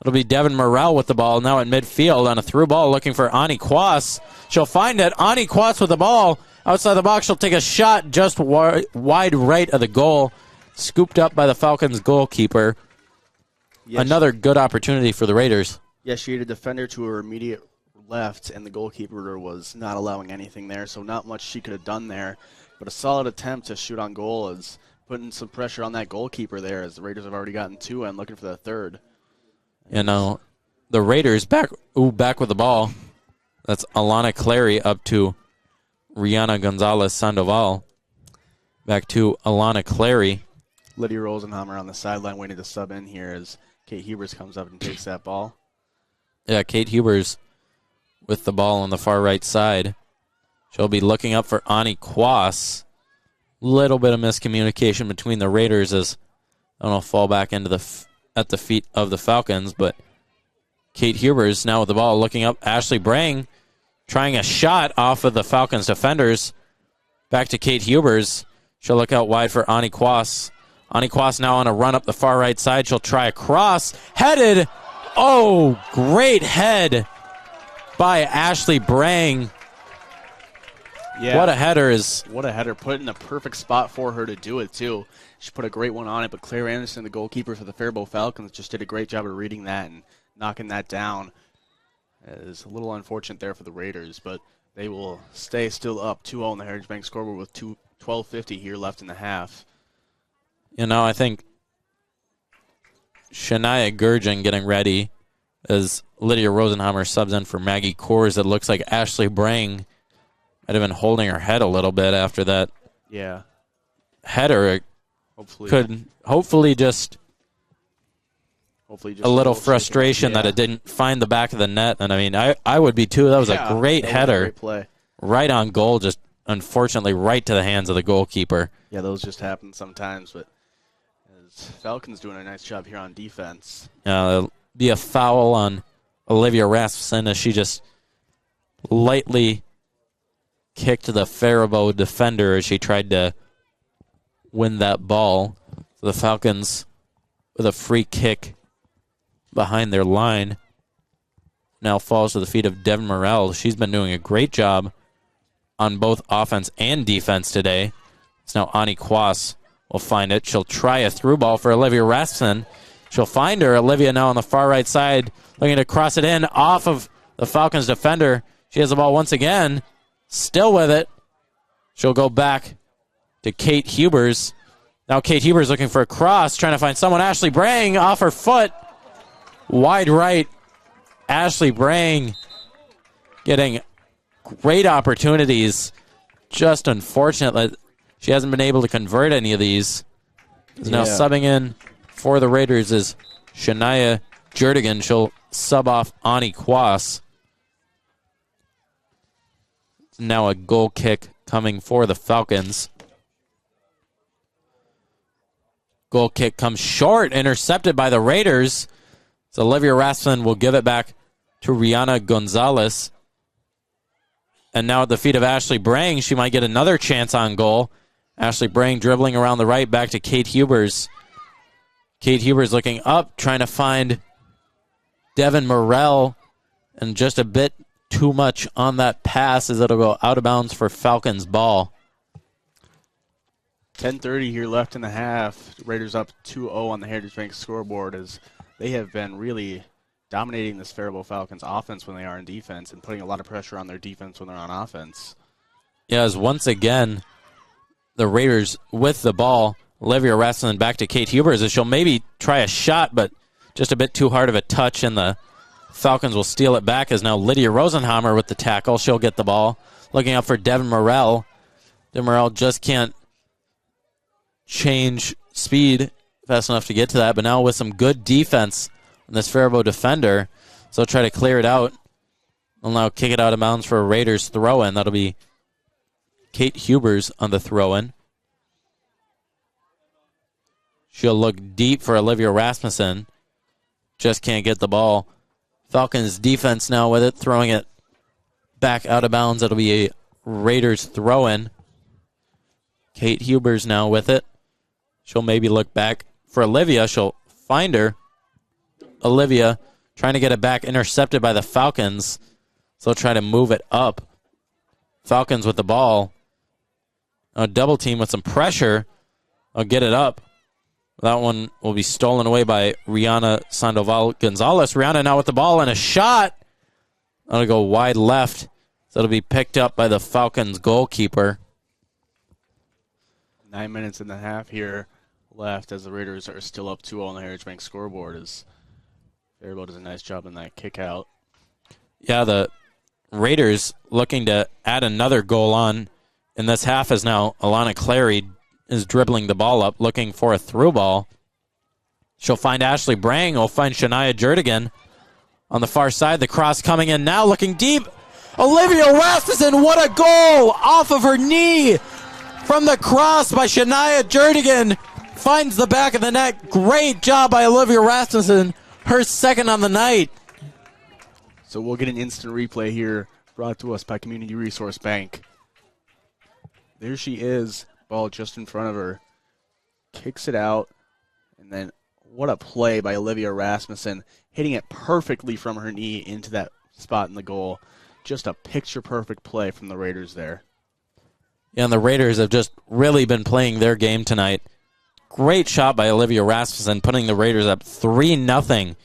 It'll be Devin Morrell with the ball now at midfield on a through ball looking for Ani Kwas. She'll find it. Ani Kwas with the ball. Outside the box, she'll take a shot just wide right of the goal. Scooped up by the Falcons goalkeeper. Yes. Another good opportunity for the Raiders. Yeah, she had a defender to her immediate left, and the goalkeeper was not allowing anything there, so not much she could have done there. But a solid attempt to shoot on goal is putting some pressure on that goalkeeper there, as the Raiders have already gotten two and looking for the third. You know, the Raiders back with the ball. That's Alana Clary up to Rihanna Gonzalez Sandoval. Back to Alana Clary. Lydia Rosenhammer on the sideline waiting to sub in here as Kate Hubers comes up and takes that ball. Yeah, Kate Hubers with the ball on the far right side. She'll be looking up for Ani Kwas. Little bit of miscommunication between the Raiders as I don't know, fall back into at the feet of the Falcons, but Kate Hubers now with the ball looking up. Ashley Brang trying a shot off of the Falcons defenders. Back to Kate Hubers. She'll look out wide for Ani Kwas. Ani Kwas now on a run up the far right side. She'll try a cross. Headed. Oh, great head by Ashley Brang. Yeah. What a header is. What a header. Put in a perfect spot for her to do it, too. She put a great one on it, but Claire Anderson, the goalkeeper for the Faribault Falcons, just did a great job of reading that and knocking that down. It's a little unfortunate there for the Raiders, but they will stay still up 2-0 in the Heritage Bank scoreboard with 12:50 here left in the half. You know, I think Shania Gurjan getting ready as Lydia Rosenhammer subs in for Maggie Coors. It looks like Ashley Brang might have been holding her head a little bit after that header. Hopefully just a little frustration that it didn't find the back of the net. And, I mean, I would be too. That was a great header. Great play. Right on goal, just unfortunately right to the hands of the goalkeeper. Yeah, those just happen sometimes, but Falcons doing a nice job here on defense. There'll be a foul on Olivia Rasmussen as she just lightly kicked the Faribault defender as she tried to win that ball. So the Falcons with a free kick behind their line now falls to the feet of Devin Morrell. She's been doing a great job on both offense and defense today. It's now Ani Kwas will find it. She'll try a through ball for Olivia Rasmussen. She'll find her. Olivia now on the far right side looking to cross it in off of the Falcons defender. She has the ball once again. Still with it. She'll go back to Kate Hubers. Now Kate Hubers looking for a cross, trying to find someone. Ashley Brang off her foot. Wide right. Ashley Brang getting great opportunities. Just unfortunate that she hasn't been able to convert any of these. Now subbing in for the Raiders is Shania Jerdigan. She'll sub off Ani Kwas. Now a goal kick coming for the Falcons. Goal kick comes short, intercepted by the Raiders. So Olivia Rasmussen will give it back to Rihanna Gonzalez. And now at the feet of Ashley Brang, she might get another chance on goal. Ashley Brang dribbling around the right, back to Kate Hubers. Kate Hubers looking up, trying to find Devin Morrell And just a bit too much on that pass as it'll go out of bounds for Falcons ball. 10:30 here left in the half. Raiders up 2-0 on the Heritage Bank scoreboard as they have been really dominating this Faribault Falcons offense when they are in defense and putting a lot of pressure on their defense when they're on offense. Yeah, as once again, the Raiders with the ball. Olivia Rasmussen back to Kate Hubers as she'll maybe try a shot, but just a bit too hard of a touch, and the Falcons will steal it back as now Lydia Rosenhammer with the tackle. She'll get the ball. Looking up for Devin Morrell. Devin Morrell just can't change speed fast enough to get to that, but now with some good defense on this Faribault defender, so they'll try to clear it out. They'll now kick it out of bounds for a Raiders throw-in. That'll be Kate Hubers on the throw-in. She'll look deep for Olivia Rasmussen. Just can't get the ball. Falcons defense now with it, throwing it back out of bounds. It'll be a Raiders throw-in. Kate Hubers now with it. She'll maybe look back for Olivia. She'll find her. Olivia trying to get it back, intercepted by the Falcons. So they'll try to move it up. Falcons with the ball. A double team with some pressure. I'll get it up. That one will be stolen away by Rihanna Sandoval Gonzalez. Rihanna now with the ball and a shot. That'll go wide left. So it'll be picked up by the Falcons goalkeeper. 9 minutes and a half here left as the Raiders are still up 2-0 on the Heritage Bank scoreboard as Faribault does a nice job in that kick out. Yeah, the Raiders looking to add another goal on in this half as now Alana Clary is dribbling the ball up, looking for a through ball. She'll find Ashley Brang. Will find Shania Jerdigan on the far side. The cross coming in now, looking deep. Olivia Rasmussen, what a goal! Off of her knee from the cross by Shania Jerdigan. Finds the back of the net. Great job by Olivia Rasmussen. Her second on the night. So we'll get an instant replay here brought to us by Community Resource Bank. There she is. Ball just in front of her. Kicks it out. And then what a play by Olivia Rasmussen. Hitting it perfectly from her knee into that spot in the goal. Just a picture-perfect play from the Raiders there. Yeah, and the Raiders have just really been playing their game tonight. Great shot by Olivia Rasmussen, putting the Raiders up 3-0 in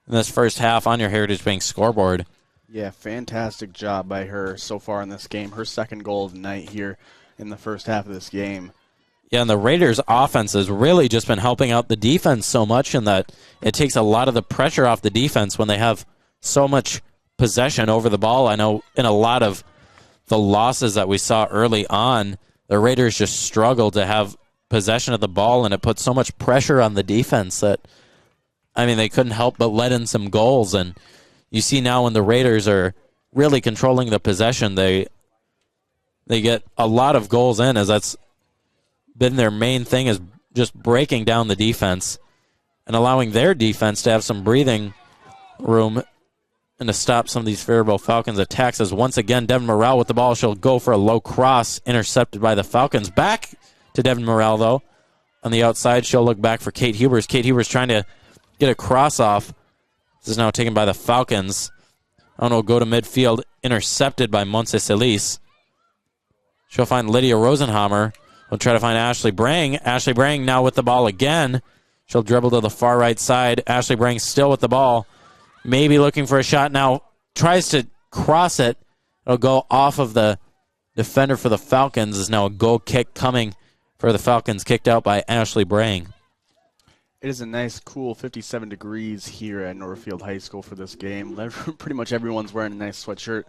this first half on your Heritage Bank scoreboard. Yeah, fantastic job by her so far in this game. Her second goal of the night here in the first half of this game. Yeah, and the Raiders' offense has really just been helping out the defense so much in that it takes a lot of the pressure off the defense when they have so much possession over the ball. I know in a lot of the losses that we saw early on, the Raiders just struggled to have possession of the ball, and it put so much pressure on the defense that, I mean, they couldn't help but let in some goals. And you see now when the Raiders are really controlling the possession, they get a lot of goals in, as that's been their main thing, is just breaking down the defense and allowing their defense to have some breathing room and to stop some of these Faribault Falcons attacks. As once again, Devin Morrell with the ball. She'll go for a low cross, intercepted by the Falcons. Back to Devin Morrell, though. On the outside, she'll look back for Kate Hubers. Kate Hubers trying to get a cross off. This is now taken by the Falcons. I don't know, go to midfield, intercepted by Montse Celis. She'll find Lydia Rosenhammer. We'll try to find Ashley Brang. Ashley Brang now with the ball again. She'll dribble to the far right side. Ashley Brang still with the ball. Maybe looking for a shot now. Tries to cross it. It'll go off of the defender for the Falcons. Is now a goal kick coming for the Falcons, kicked out by Ashley Brang. It is a nice, cool 57 degrees here at Northfield High School for this game. Pretty much everyone's wearing a nice sweatshirt,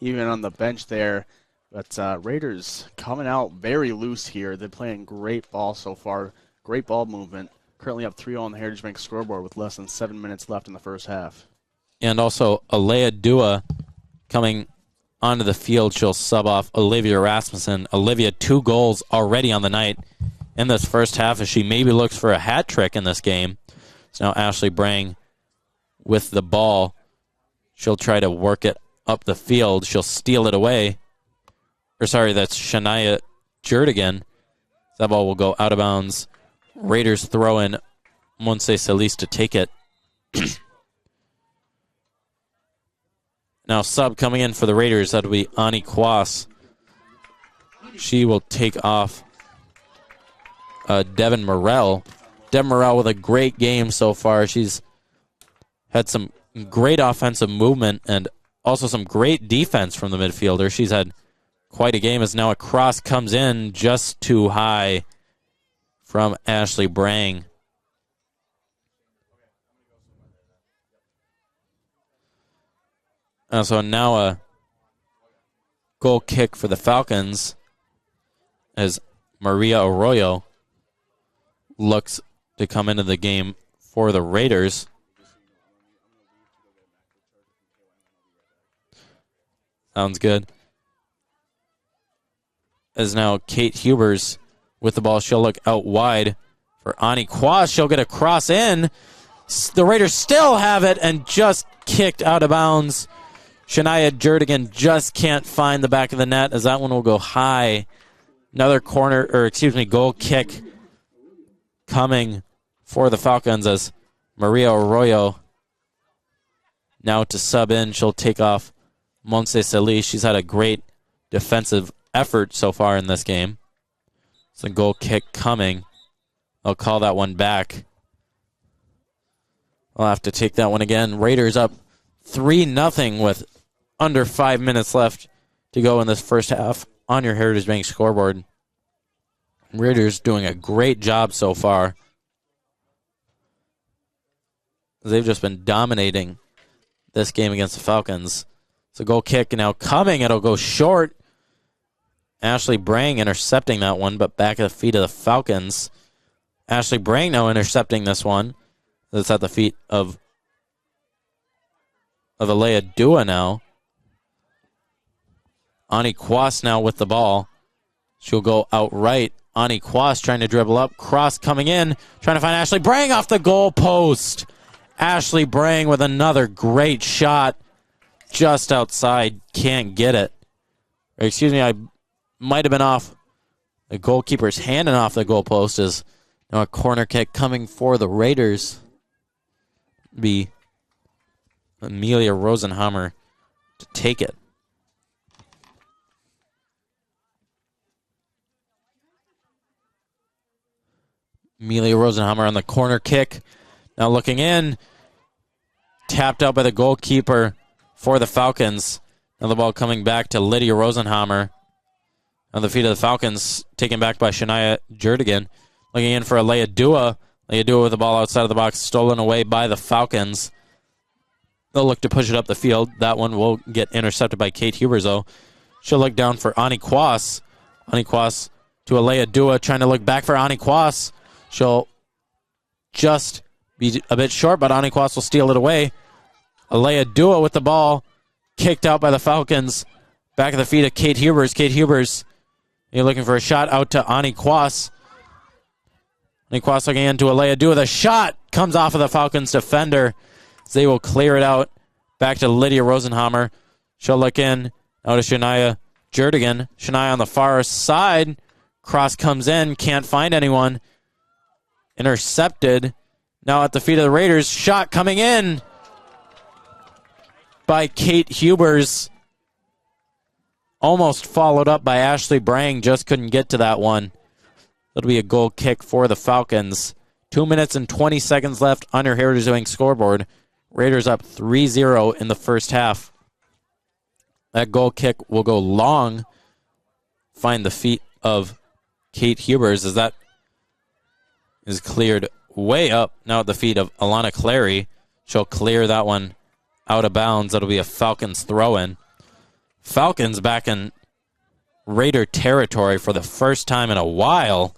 even on the bench there. But Raiders coming out very loose here. They're playing great ball so far. Great ball movement. Currently up 3-0 on the Heritage Bank scoreboard with less than 7 minutes left in the first half. And also Alea Dua coming onto the field. She'll sub off Olivia Rasmussen. Olivia, 2 goals already on the night in this first half as she maybe looks for a hat trick in this game. So now Ashley Brang with the ball. She'll try to work it up the field. She'll steal it away. Or sorry, that's Shania Jerdigan. That ball will go out of bounds. Raiders throw in Montse Celis to take it. Now sub coming in for the Raiders. That'll be Ani Kwas. She will take off Devin Morrell. Devin Morrell with a great game so far. She's had some great offensive movement and also some great defense from the midfielder. She's had quite a game as now a cross comes in just too high from Ashley Brang. So now a goal kick for the Falcons as Maria Arroyo looks to come into the game for the Raiders. Sounds good. As now Kate Hubers with the ball. She'll look out wide for Ani Kwas. She'll get a cross in. The Raiders still have it and just kicked out of bounds. Shania Jerdigan just can't find the back of the net as that one will go high. Another goal kick coming for the Falcons as Maria Arroyo now to sub in. She'll take off Montse Celis. She's had a great defensive effort so far in this game. It's a goal kick coming. I'll call that one back. I'll have to take that one again. Raiders up 3-0 with under 5 minutes left to go in this first half on your Heritage Bank scoreboard. Raiders doing a great job so far. They've just been dominating this game against the Falcons. It's a goal kick now coming. It'll go short. Ashley Brang intercepting that one, but back at the feet of the Falcons. Ashley Brang now intercepting this one. That's at the feet of Alea Dua now. Ani Kwas now with the ball. She'll go outright. Ani Kwas trying to dribble up. Cross coming in. Trying to find Ashley Brang off the goal post. Ashley Brang with another great shot. Just outside. Can't get it. Or excuse me, I might have been off. The goalkeeper's hand and off the goal post is now a corner kick coming for the Raiders. Be Amelia Rosenhammer to take it. Amelia Rosenhammer on the corner kick. Now looking in. Tapped out by the goalkeeper for the Falcons. Now the ball coming back to Lydia Rosenhammer. On the feet of the Falcons. Taken back by Shania Jerdigan. Looking in for Alea Dua. Alea Dua with the ball outside of the box. Stolen away by the Falcons. They'll look to push it up the field. That one will get intercepted by Kate Hubers, though. She'll look down for Ani Kwas. Ani Kwas to Alea Dua. Trying to look back for Ani Kwas. She'll just be a bit short, but Ani Kwas will steal it away. Alea Dua with the ball. Kicked out by the Falcons. Back at the feet of Kate Hubers. Kate Hubers, you're looking for a shot out to Ani Kwas. Ani Kwas looking into Alea Dua. The shot comes off of the Falcons defender. They will clear it out. Back to Lydia Rosenhammer. She'll look in. Out to Shania Jerdigan. Shania on the far side. Cross comes in. Can't find anyone. Intercepted. Now at the feet of the Raiders. Shot coming in by Kate Hubers. Almost followed up by Ashley Brang. Just couldn't get to that one. That'll be a goal kick for the Falcons. 2 minutes and 20 seconds left on your Heritage Bank scoreboard. Raiders up 3-0 in the first half. That goal kick will go long. Find the feet of Kate Hubers as that is cleared way up. Now at the feet of Alana Clary. She'll clear that one out of bounds. That'll be a Falcons throw-in. Falcons back in Raider territory for the first time in a while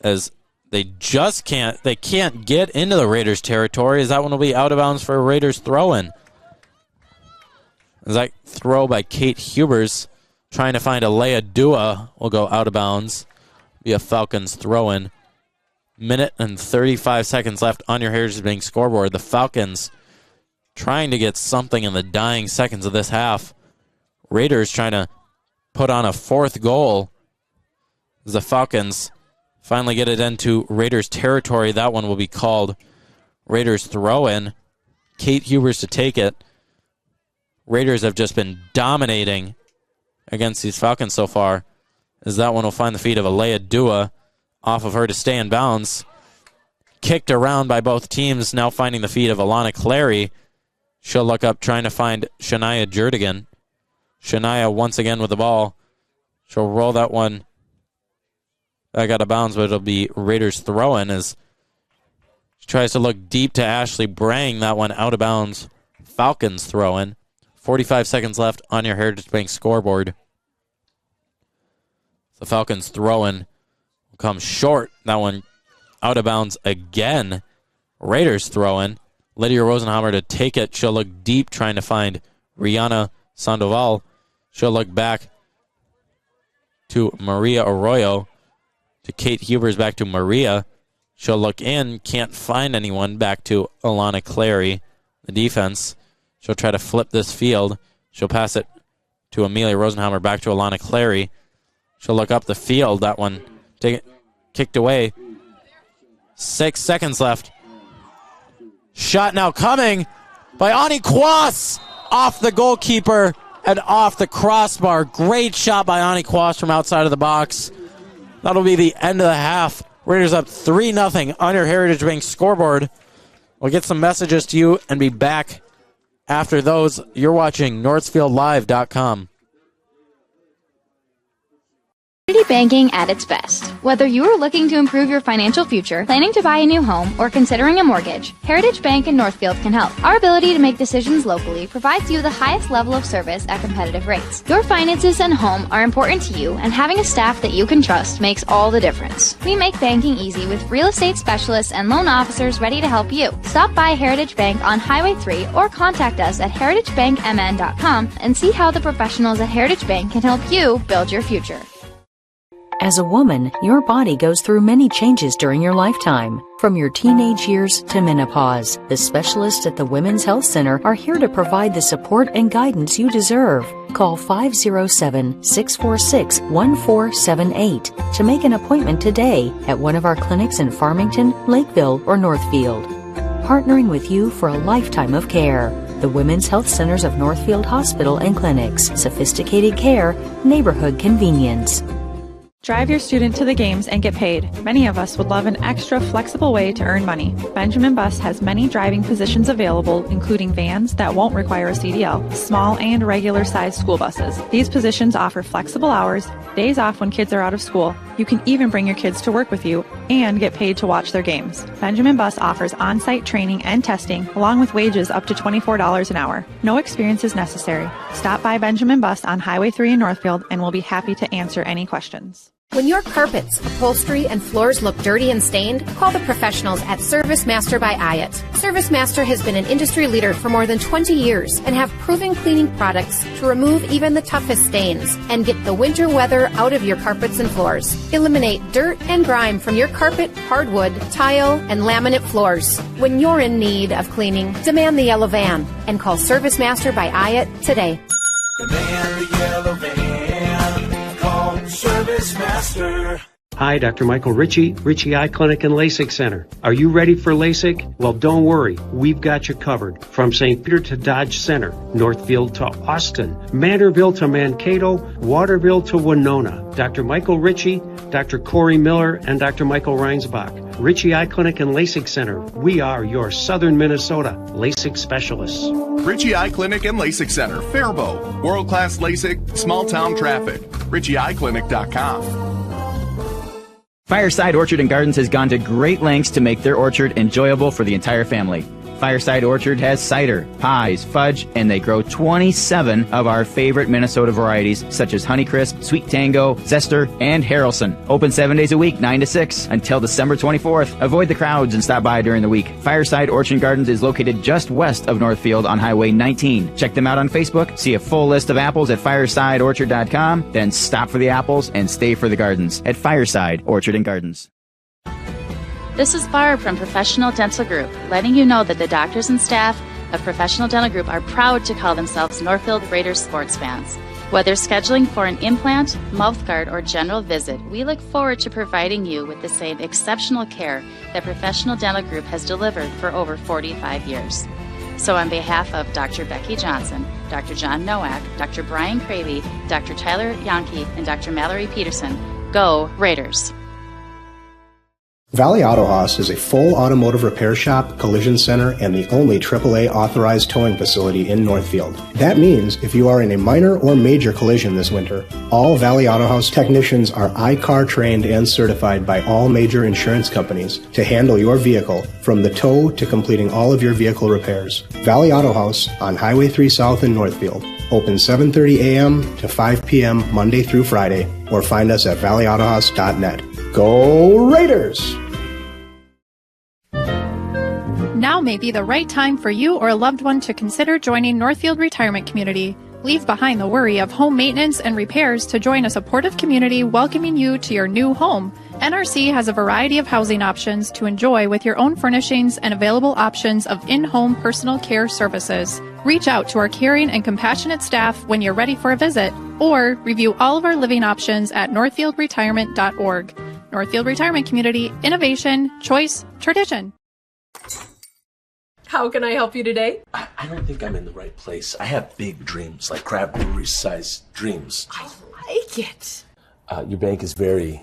as they can't get into the Raiders territory as that one will be out of bounds for a Raiders throw-in. As that throw by Kate Hubers trying to find Alea Dua will go out of bounds. Be a Falcons throw-in. Minute and 35 seconds left on your Heritage Bank scoreboard. The Falcons trying to get something in the dying seconds of this half. Raiders trying to put on a fourth goal as the Falcons finally get it into Raiders territory. That one will be called Raiders throw-in. Kate Hubers to take it. Raiders have just been dominating against these Falcons so far, as that one will find the feet of Alea Dua, off of her to stay in bounds. Kicked around by both teams, now finding the feet of Alana Clary. She'll look up trying to find Shania Jerdigan. Shania once again with the ball. She'll roll that one back out of bounds, but it'll be Raiders throw-in as she tries to look deep to Ashley Brang. That one out of bounds. Falcons throw-in. 45 seconds left on your Heritage Bank scoreboard. The Falcons throw-in will come short. That one out of bounds again. Raiders throw-in. Lydia Rosenhammer to take it. She'll look deep trying to find Rihanna Sandoval. She'll look back to Maria Arroyo. To Kate Hubers, back to Maria. She'll look in. Can't find anyone. Back to Alana Clary. The defense. She'll try to flip this field. She'll pass it to Amelia Rosenhammer. Back to Alana Clary. She'll look up the field. That one kicked away. 6 seconds left. Shot now coming by Ani Kwas off the goalkeeper and off the crossbar. Great shot by Ani Kwas from outside of the box. That'll be the end of the half. Raiders up 3-0 on your Heritage Bank scoreboard. We'll get some messages to you and be back after those. You're watching NorthfieldLive.com. Community banking at its best. Whether you are looking to improve your financial future, planning to buy a new home, or considering a mortgage, Heritage Bank in Northfield can help. Our ability to make decisions locally provides you the highest level of service at competitive rates. Your finances and home are important to you, and having a staff that you can trust makes all the difference. We make banking easy with real estate specialists and loan officers ready to help you. Stop by Heritage Bank on Highway 3 or contact us at heritagebankmn.com and see how the professionals at Heritage Bank can help you build your future. As a woman, your body goes through many changes during your lifetime. From your teenage years to menopause, the specialists at the Women's Health Center are here to provide the support and guidance you deserve. Call 507-646-1478 to make an appointment today at one of our clinics in Farmington, Lakeville, or Northfield. Partnering with you for a lifetime of care. The Women's Health Centers of Northfield Hospital and Clinics. Sophisticated care, neighborhood convenience. Drive your student to the games and get paid. Many of us would love an extra flexible way to earn money. Benjamin Bus has many driving positions available, including vans that won't require a CDL, small and regular sized school buses. These positions offer flexible hours, days off when kids are out of school. You can even bring your kids to work with you and get paid to watch their games. Benjamin Bus offers on-site training and testing, along with wages up to $24 an hour. No experience is necessary. Stop by Benjamin Bus on Highway 3 in Northfield and we'll be happy to answer any questions. When your carpets, upholstery, and floors look dirty and stained, call the professionals at Service Master by Ayat. Service Master has been an industry leader for more than 20 years and have proven cleaning products to remove even the toughest stains and get the winter weather out of your carpets and floors. Eliminate dirt and grime from your carpet, hardwood, tile, and laminate floors. When you're in need of cleaning, demand the yellow van and call Service Master by Ayat today. Demand the yellow van. Call Service Master. Hi, Dr. Michael Ritchie Eye Clinic and LASIK Center. Are you ready for LASIK? Well, don't worry. We've got you covered. From St. Peter to Dodge Center, Northfield to Austin, Manorville to Mankato, Waterville to Winona. Dr. Michael Ritchie, Dr. Corey Miller, and Dr. Michael Reinsbach. Ritchie Eye Clinic and LASIK Center. We are your Southern Minnesota LASIK specialists. Ritchie Eye Clinic and LASIK Center, Faribault. World-class LASIK, small-town traffic. RitchieEyeClinic.com. Fireside Orchard and Gardens has gone to great lengths to make their orchard enjoyable for the entire family. Fireside Orchard has cider, pies, fudge, and they grow 27 of our favorite Minnesota varieties, such as Honeycrisp, Sweet Tango, Zester, and Harrelson. Open 7 days a week, 9 to 6, until December 24th. Avoid the crowds and stop by during the week. Fireside Orchard and Gardens is located just west of Northfield on Highway 19. Check them out on Facebook, see a full list of apples at firesideorchard.com, then stop for the apples and stay for the gardens at Fireside Orchard and Gardens. This is Barb from Professional Dental Group, letting you know that the doctors and staff of Professional Dental Group are proud to call themselves Northfield Raiders sports fans. Whether scheduling for an implant, mouthguard, or general visit, we look forward to providing you with the same exceptional care that Professional Dental Group has delivered for over 45 years. So on behalf of Dr. Becky Johnson, Dr. John Nowak, Dr. Brian Cravey, Dr. Tyler Yonke, and Dr. Mallory Peterson, go Raiders! Valley Auto Haus is a full automotive repair shop, collision center, and the only AAA authorized towing facility in Northfield. That means if you are in a minor or major collision this winter, all Valley Auto Haus technicians are I-CAR trained and certified by all major insurance companies to handle your vehicle from the tow to completing all of your vehicle repairs. Valley Auto Haus on Highway 3 South in Northfield. Open 7:30 a.m. to 5 p.m. Monday through Friday, or find us at valleyautohaus.net. Go Raiders! Now may be the right time for you or a loved one to consider joining Northfield Retirement Community. Leave behind the worry of home maintenance and repairs to join a supportive community welcoming you to your new home. NRC has a variety of housing options to enjoy with your own furnishings and available options of in-home personal care services. Reach out to our caring and compassionate staff when you're ready for a visit, or review all of our living options at northfieldretirement.org. Northfield Retirement Community, innovation, choice, tradition. How can I help you today? I don't think I'm in the right place. I have big dreams, like crab brewery-sized dreams. I like it. Your bank is very,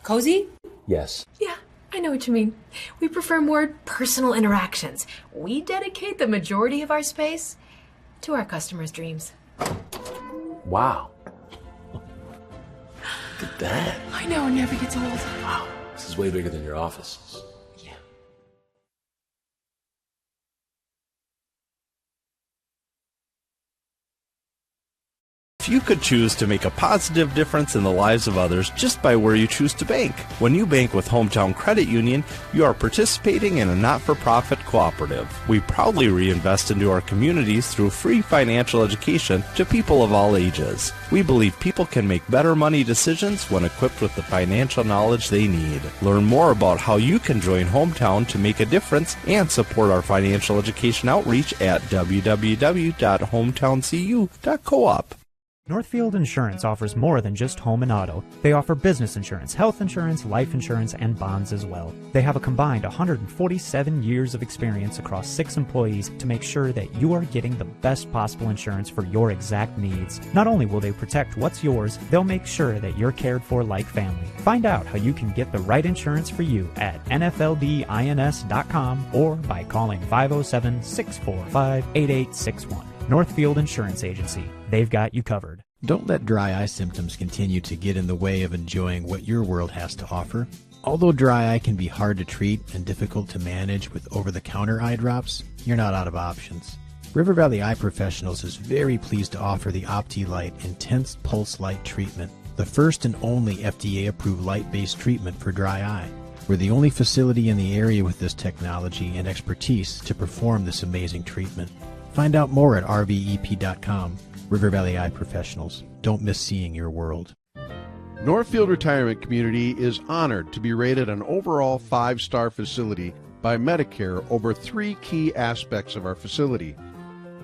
Cozy? Yes. Yeah, I know what you mean. We prefer more personal interactions. We dedicate the majority of our space to our customers' dreams. Wow. Look at that. I know, it never gets old. Wow, this is way bigger than your office. If you could choose to make a positive difference in the lives of others just by where you choose to bank. When you bank with Hometown Credit Union, you are participating in a not-for-profit cooperative. We proudly reinvest into our communities through free financial education to people of all ages. We believe people can make better money decisions when equipped with the financial knowledge they need. Learn more about how you can join Hometown to make a difference and support our financial education outreach at www.hometowncu.coop. Northfield Insurance offers more than just home and auto. They offer business insurance, health insurance, life insurance, and bonds as well. They have a combined 147 years of experience across 6 employees to make sure that you are getting the best possible insurance for your exact needs. Not only will they protect what's yours, they'll make sure that you're cared for like family. Find out how you can get the right insurance for you at nfldins.com or by calling 507-645-8861. Northfield Insurance Agency. They've got you covered. Don't let dry eye symptoms continue to get in the way of enjoying what your world has to offer. Although dry eye can be hard to treat and difficult to manage with over-the-counter eye drops, you're not out of options. River Valley Eye Professionals is very pleased to offer the OptiLight Intense Pulse Light Treatment, the first and only FDA-approved light-based treatment for dry eye. We're the only facility in the area with this technology and expertise to perform this amazing treatment. Find out more at rvep.com. River Valley Eye Professionals. Don't miss seeing your world. Northfield Retirement Community is honored to be rated an overall 5-star facility by Medicare over 3 key aspects of our facility.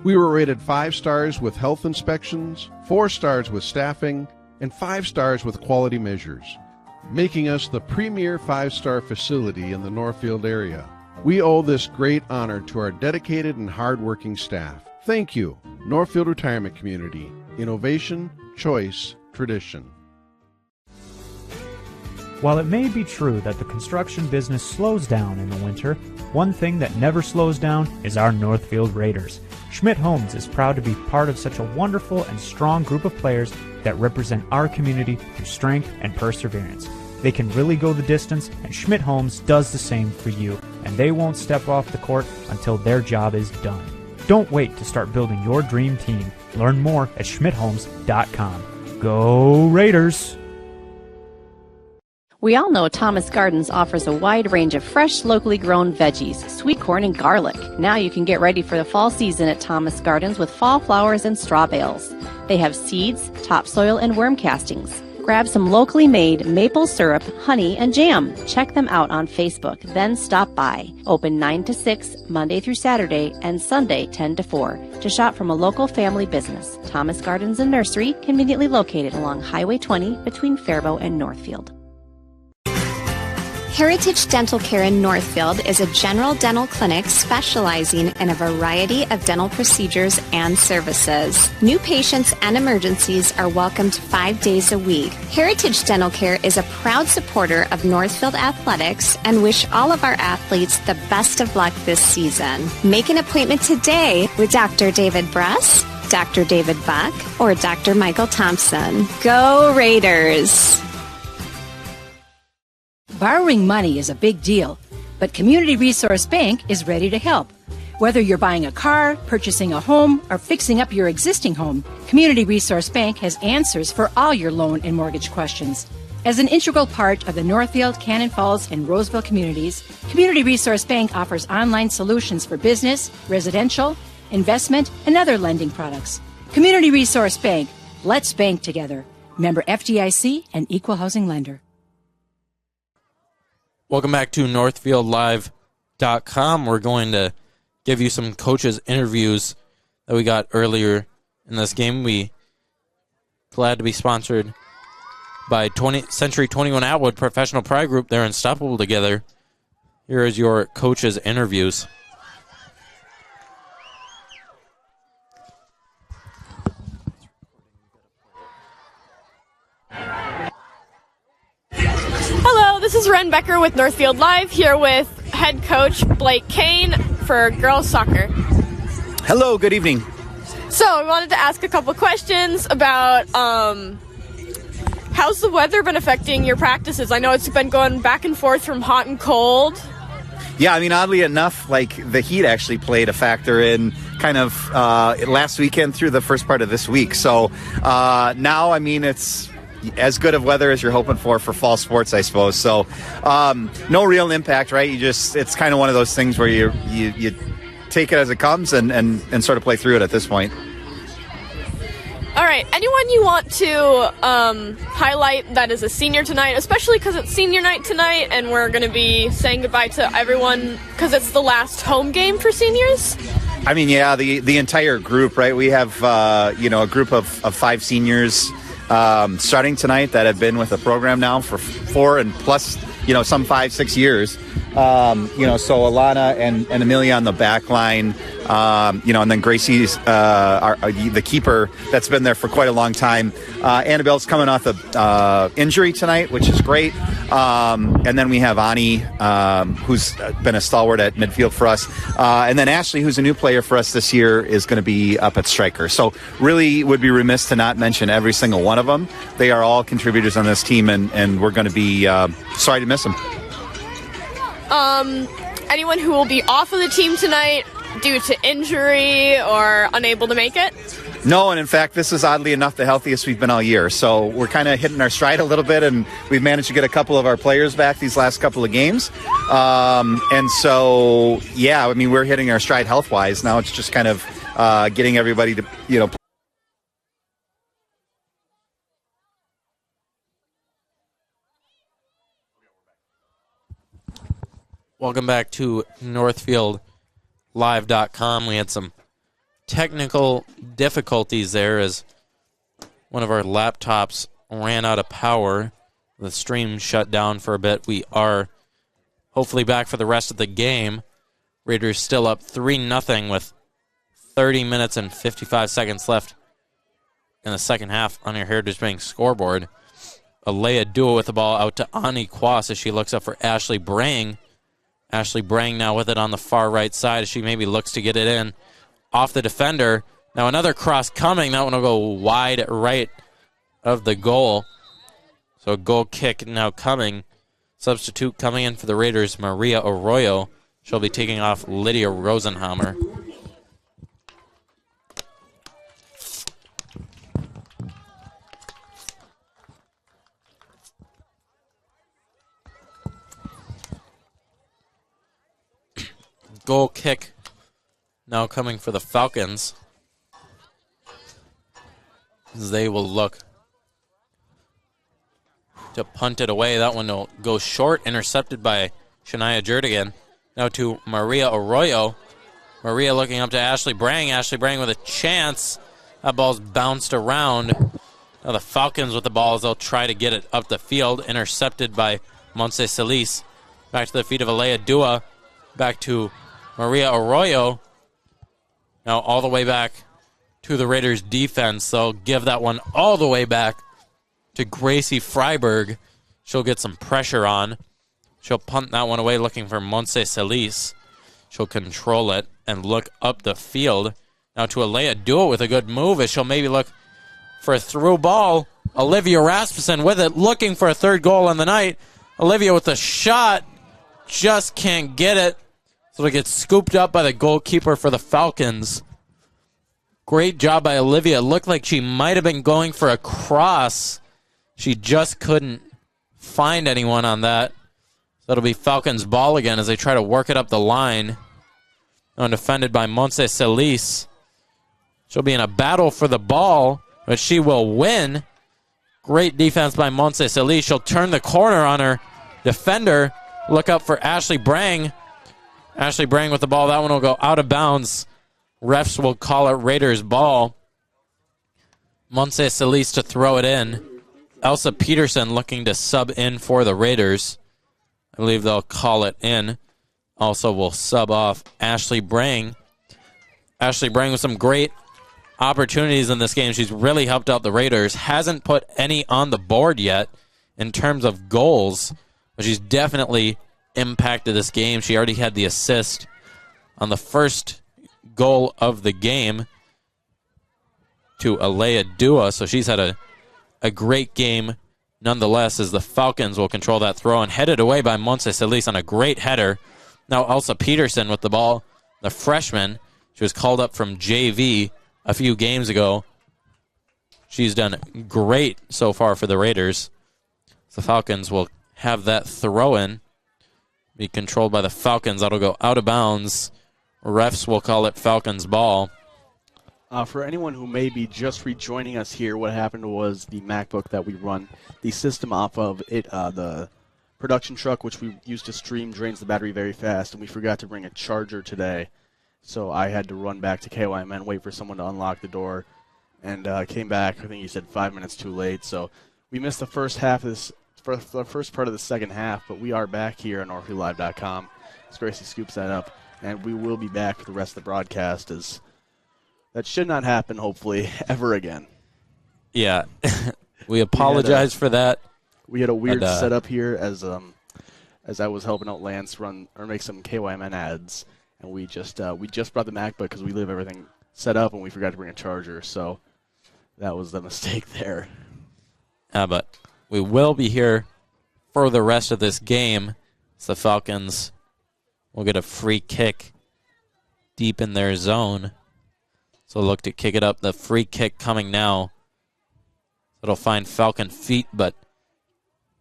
We were rated 5 stars with health inspections, 4 stars with staffing, and 5 stars with quality measures, making us the premier 5-star facility in the Northfield area. We owe this great honor to our dedicated and hardworking staff. Thank you, Northfield Retirement Community. Innovation, choice, tradition. While it may be true that the construction business slows down in the winter, one thing that never slows down is our Northfield Raiders. Schmidt Homes is proud to be part of such a wonderful and strong group of players that represent our community through strength and perseverance. They can really go the distance, and Schmidt Homes does the same for you, and they won't step off the court until their job is done. Don't wait to start building your dream team. Learn more at schmidthomes.com. Go Raiders! We all know Thomas Gardens offers a wide range of fresh, locally grown veggies, sweet corn, and garlic. Now you can get ready for the fall season at Thomas Gardens with fall flowers and straw bales. They have seeds, topsoil, and worm castings. Grab some locally made maple syrup, honey, and jam. Check them out on Facebook, then stop by. Open 9 to 6, Monday through Saturday, and Sunday 10 to 4. To shop from a local family business, Thomas Gardens and Nursery, conveniently located along Highway 20 between Faribault and Northfield. Heritage Dental Care in Northfield is a general dental clinic specializing in a variety of dental procedures and services. New patients and emergencies are welcomed 5 days a week. Heritage Dental Care is a proud supporter of Northfield Athletics and wish all of our athletes the best of luck this season. Make an appointment today with Dr. David Bress, Dr. David Buck, or Dr. Michael Thompson. Go Raiders! Borrowing money is a big deal, but Community Resource Bank is ready to help. Whether you're buying a car, purchasing a home, or fixing up your existing home, Community Resource Bank has answers for all your loan and mortgage questions. As an integral part of the Northfield, Cannon Falls, and Roseville communities, Community Resource Bank offers online solutions for business, residential, investment, and other lending products. Community Resource Bank. Let's bank together. Member FDIC and Equal Housing Lender. Welcome back to NorthfieldLive.com. We're going to give you some coaches' interviews that we got earlier in this game. We glad to be sponsored by Century 21 Atwood Professional Pride Group. They're unstoppable together. Here is your coaches' interviews. Hello, this is Ren Becker with Northfield Live, here with head coach Blake Kane for girls soccer. Hello, good evening. So, we wanted to ask a couple questions about how's the weather been affecting your practices? I know it's been going back and forth from hot and cold. Yeah, I mean, oddly enough, like the heat actually played a factor in kind of last weekend through the first part of this week. So now, I mean, it's as good of weather as you're hoping for fall sports, I suppose. So no real impact, right? It's kind of one of those things where you take it as it comes and sort of play through it at this point. All right, anyone you want to highlight that is a senior tonight, especially because it's senior night tonight and we're going to be saying goodbye to everyone because it's the last home game for seniors? I mean, yeah, the entire group, right? We have, a group of 5 seniors starting tonight that have been with the program now for 4 and plus, some 5-6 years. So Alana and Amelia on the back line, and then Gracie's the keeper that's been there for quite a long time. Annabelle's coming off of injury tonight, which is great. And then we have Ani, who's been a stalwart at midfield for us. And then Ashley, who's a new player for us this year, is going to be up at striker. So really would be remiss to not mention every single one of them. They are all contributors on this team, and we're going to be sorry to miss them. Anyone who will be off of the team tonight due to injury or unable to make it? No, and in fact, this is oddly enough the healthiest we've been all year. So we're kind of hitting our stride a little bit, and we've managed to get a couple of our players back these last couple of games. And so, yeah, I mean, we're hitting our stride health-wise. Now it's just kind of getting everybody to, Welcome back to NorthfieldLive.com. We had some technical difficulties there as one of our laptops ran out of power. The stream shut down for a bit. We are hopefully back for the rest of the game. Raiders still up 3-0 with 30 minutes and 55 seconds left in the second half on your Heritage Bank scoreboard. Alea Dua with the ball out to Ani Kwas as she looks up for Ashley Brang. Ashley Brang now with it on the far right side as she maybe looks to get it in off the defender. Now another cross coming. That one will go wide right of the goal. So a goal kick now coming. Substitute coming in for the Raiders, Maria Arroyo. She'll be taking off Lydia Rosenhammer. Goal kick now coming for the Falcons. As they will look to punt it away. That one will go short, intercepted by Shania Jerdigan. Now to Maria Arroyo. Maria looking up to Ashley Brang. Ashley Brang with a chance. That ball's bounced around. Now the Falcons with the ball as they'll try to get it up the field. Intercepted by Montse Solis. Back to the feet of Alea Dua. Back to Maria Arroyo. Now all the way back to the Raiders defense. They'll give that one all the way back to Gracie Freiberg. She'll get some pressure on. She'll punt that one away looking for Montse Solis. She'll control it and look up the field. Now to Alea Dua with a good move as she'll maybe look for a through ball. Olivia Rasmussen with it, looking for a third goal on the night. Olivia with a shot, just can't get it. So it gets scooped up by the goalkeeper for the Falcons. Great job by Olivia. It looked like she might have been going for a cross. She just couldn't find anyone on that. So it'll be Falcons' ball again as they try to work it up the line. Undefended by Montse Solis. She'll be in a battle for the ball, but she will win. Great defense by Montse Solis. She'll turn the corner on her defender. Look up for Ashley Brang. Ashley Brang with the ball. That one will go out of bounds. Refs will call it Raiders' ball. Montse Solis to throw it in. Elsa Peterson looking to sub in for the Raiders. I believe they'll call it in. Also will sub off Ashley Brang. Ashley Brang with some great opportunities in this game. She's really helped out the Raiders. Hasn't put any on the board yet in terms of goals, but she's definitely impacted this game. She already had the assist on the first goal of the game to Alea Dua, so she's had a great game nonetheless as the Falcons will control that throw and headed away by Montse Solis on a great header. Now Elsa Peterson with the ball, the freshman. She was called up from JV a few games ago. She's done great so far for the Raiders. The Falcons will have that throw in. Be controlled by the Falcons. That'll go out of bounds. Refs will call it Falcons ball. For anyone who may be just rejoining us here, what happened was the MacBook that we run the system off of, the production truck, which we use to stream, drains the battery very fast, and we forgot to bring a charger today. So I had to run back to KYMN, wait for someone to unlock the door, and came back. I think he said 5 minutes too late. So we missed the first half of this, for the first part of the second half, but we are back here on NorthfieldLive.com. As Gracie scoops that up, and we will be back for the rest of the broadcast. As that should not happen, hopefully, ever again. Yeah, we apologize for that. We had a weird setup here as I was helping out Lance run or make some KYMN ads, and we just brought the MacBook because we leave everything set up and we forgot to bring a charger, so that was the mistake there. But we will be here for the rest of this game. So the Falcons will get a free kick deep in their zone. So look to kick it up. The free kick coming now. It'll find Falcon feet, but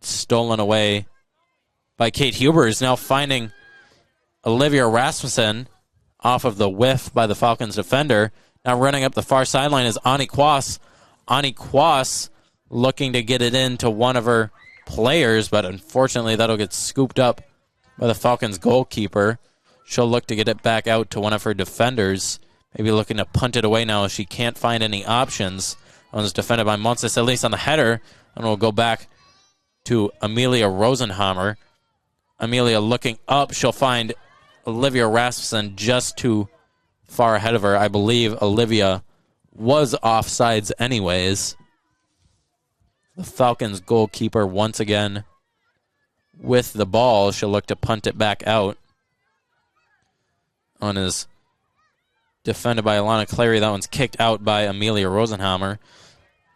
stolen away by Kate Huber. Is now finding Olivia Rasmussen off of the whiff by the Falcons defender. Now running up the far sideline is Ani Kwas. Ani Kwas looking to get it into one of her players, but unfortunately that'll get scooped up by the Falcons goalkeeper. She'll look to get it back out to one of her defenders. Maybe looking to punt it away now as she can't find any options. That one's defended by Montse Solis on the header, and we'll go back to Amelia Rosenhammer. Amelia looking up. She'll find Olivia Rasmussen just too far ahead of her. I believe Olivia was offsides anyways. The Falcons goalkeeper once again with the ball. She'll look to punt it back out. On his defended by Alana Clary. That one's kicked out by Amelia Rosenhammer.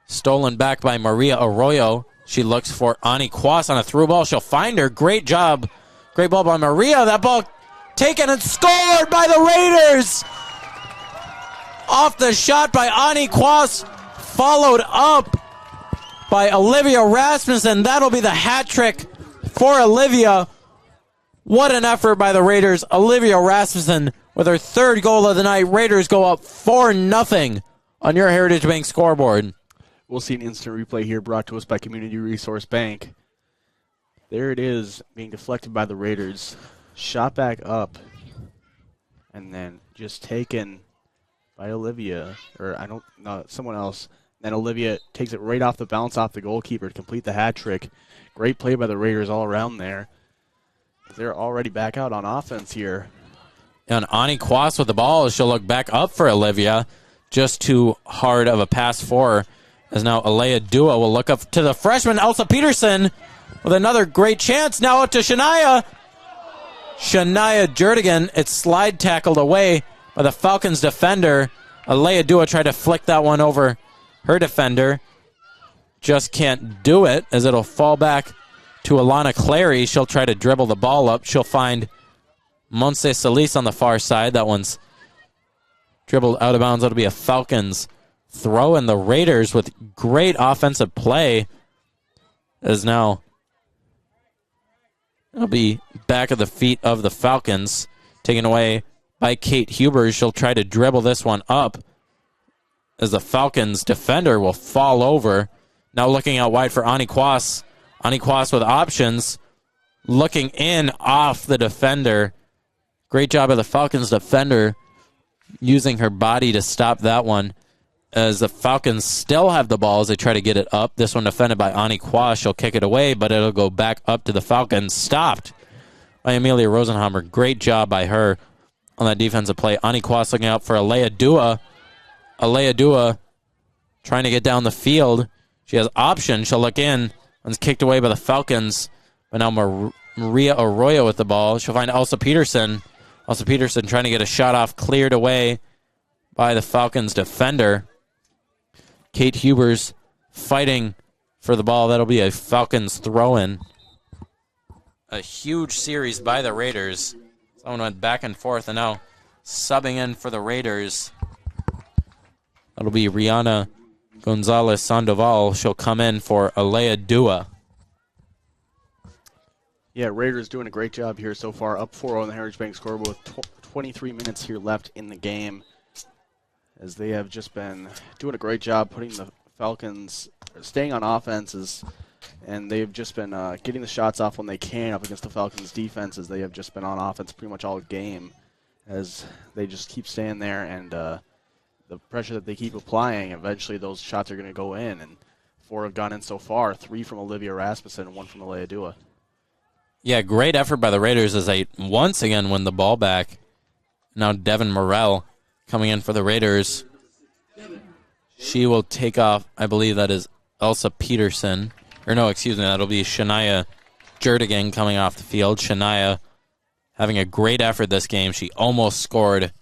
Stolen back by Maria Arroyo. She looks for Ani Kwas on a through ball. She'll find her. Great job. Great ball by Maria. That ball taken and scored by the Raiders. Off the shot by Ani Kwas. Followed up by Olivia Rasmussen. That'll be the hat trick for Olivia. What an effort by the Raiders. Olivia Rasmussen with her third goal of the night. Raiders go up 4-0 on your Heritage Bank scoreboard. We'll see an instant replay here brought to us by Community Resource Bank. There it is, being deflected by the Raiders. Shot back up. And then just taken by Olivia. Or I don't know, someone else. Then Olivia takes it right off the bounce off the goalkeeper to complete the hat trick. Great play by the Raiders all around there. They're already back out on offense here. And Ani Kwas with the ball. She'll look back up for Olivia. Just too hard of a pass for her. As now Alea Dua will look up to the freshman, Elsa Peterson, with another great chance. Now out to Shania. Shania Jerdigan. It's slide tackled away by the Falcons defender. Alea Dua tried to flick that one over her defender. Just can't do it as it'll fall back to Alana Clary. She'll try to dribble the ball up. She'll find Monse Solis on the far side. That one's dribbled out of bounds. That'll be a Falcons throw, and the Raiders with great offensive play is now it'll be back at the feet of the Falcons, taken away by Kate Huber. She'll try to dribble this one up as the Falcons defender will fall over. Now looking out wide for Ani Kwas. Ani Kwas with options, looking in off the defender. Great job of the Falcons defender using her body to stop that one. As the Falcons still have the ball as they try to get it up. This one defended by Ani Kwas. She'll kick it away, but it'll go back up to the Falcons. Stopped by Amelia Rosenhammer. Great job by her on that defensive play. Ani Kwas looking out for Alea Dua. Alea Dua trying to get down the field. She has options. She'll look in. One's kicked away by the Falcons. But now Maria Arroyo with the ball. She'll find Elsa Peterson. Elsa Peterson trying to get a shot off, cleared away by the Falcons defender. Kate Huber's fighting for the ball. That'll be a Falcons throw-in. A huge series by the Raiders. Someone went back and forth, and now subbing in for the Raiders. That'll be Rihanna Gonzalez Sandoval. She'll come in for Alea Dua. Yeah, Raiders doing a great job here so far. Up 4-0 on the Heritage Bank scoreboard with 23 minutes here left in the game. As they have just been doing a great job putting the Falcons, staying on offenses, and they've just been getting the shots off when they can up against the Falcons' defenses. They have just been on offense pretty much all game as they just keep staying there, and the pressure that they keep applying, eventually those shots are going to go in, and 4 have gone in so far, 3 from Olivia Rasmussen and 1 from Alea Dua. Yeah, great effort by the Raiders as they once again win the ball back. Now Devin Morrell coming in for the Raiders. She will take off, I believe that is Elsa Peterson. Or no, excuse me, that'll be Shania Jerdigan coming off the field. Shania having a great effort this game. She almost scored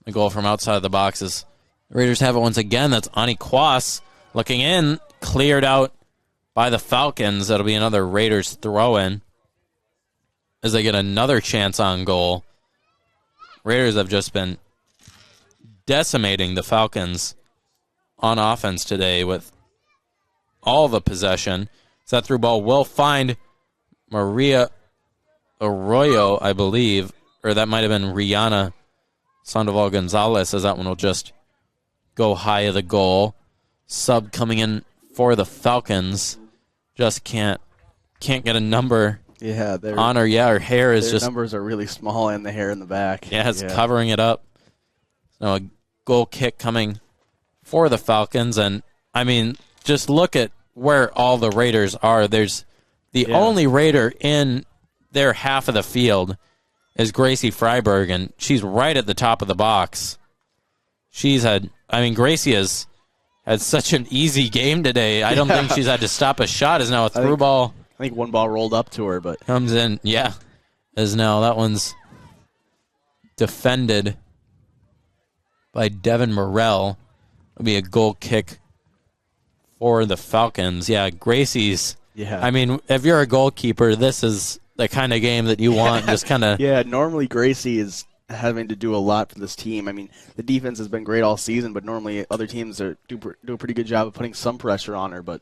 a goal from outside the boxes. The Raiders have it once again. That's Ani Kwas looking in, cleared out by the Falcons. That'll be another Raiders throw-in as they get another chance on goal. Raiders have just been decimating the Falcons on offense today with all the possession. So that through ball will find Maria Arroyo, I believe, or that might have been Rihanna Sandoval Gonzalez, as that one will just go high of the goal. Sub coming in for the Falcons. Just can't get a number on her. Yeah, her hair is just... numbers are really small and the hair in the back. Yeah, it's covering it up. So a goal kick coming for the Falcons. And, I mean, just look at where all the Raiders are. There's the only Raider in their half of the field is Gracie Freiberg, and she's right at the top of the box. Gracie has had such an easy game today. I don't think she's had to stop a shot. Is now a through ball. I think one ball rolled up to her, but comes in. Yeah, is now that one's defended by Devin Morrell. It'll be a goal kick for the Falcons. Yeah, Gracie's. Yeah. I mean, if you're a goalkeeper, this is the kind of game that you want. Just kind of. Yeah, normally Gracie is having to do a lot for this team. I mean, the defense has been great all season, but normally other teams do a pretty good job of putting some pressure on her. But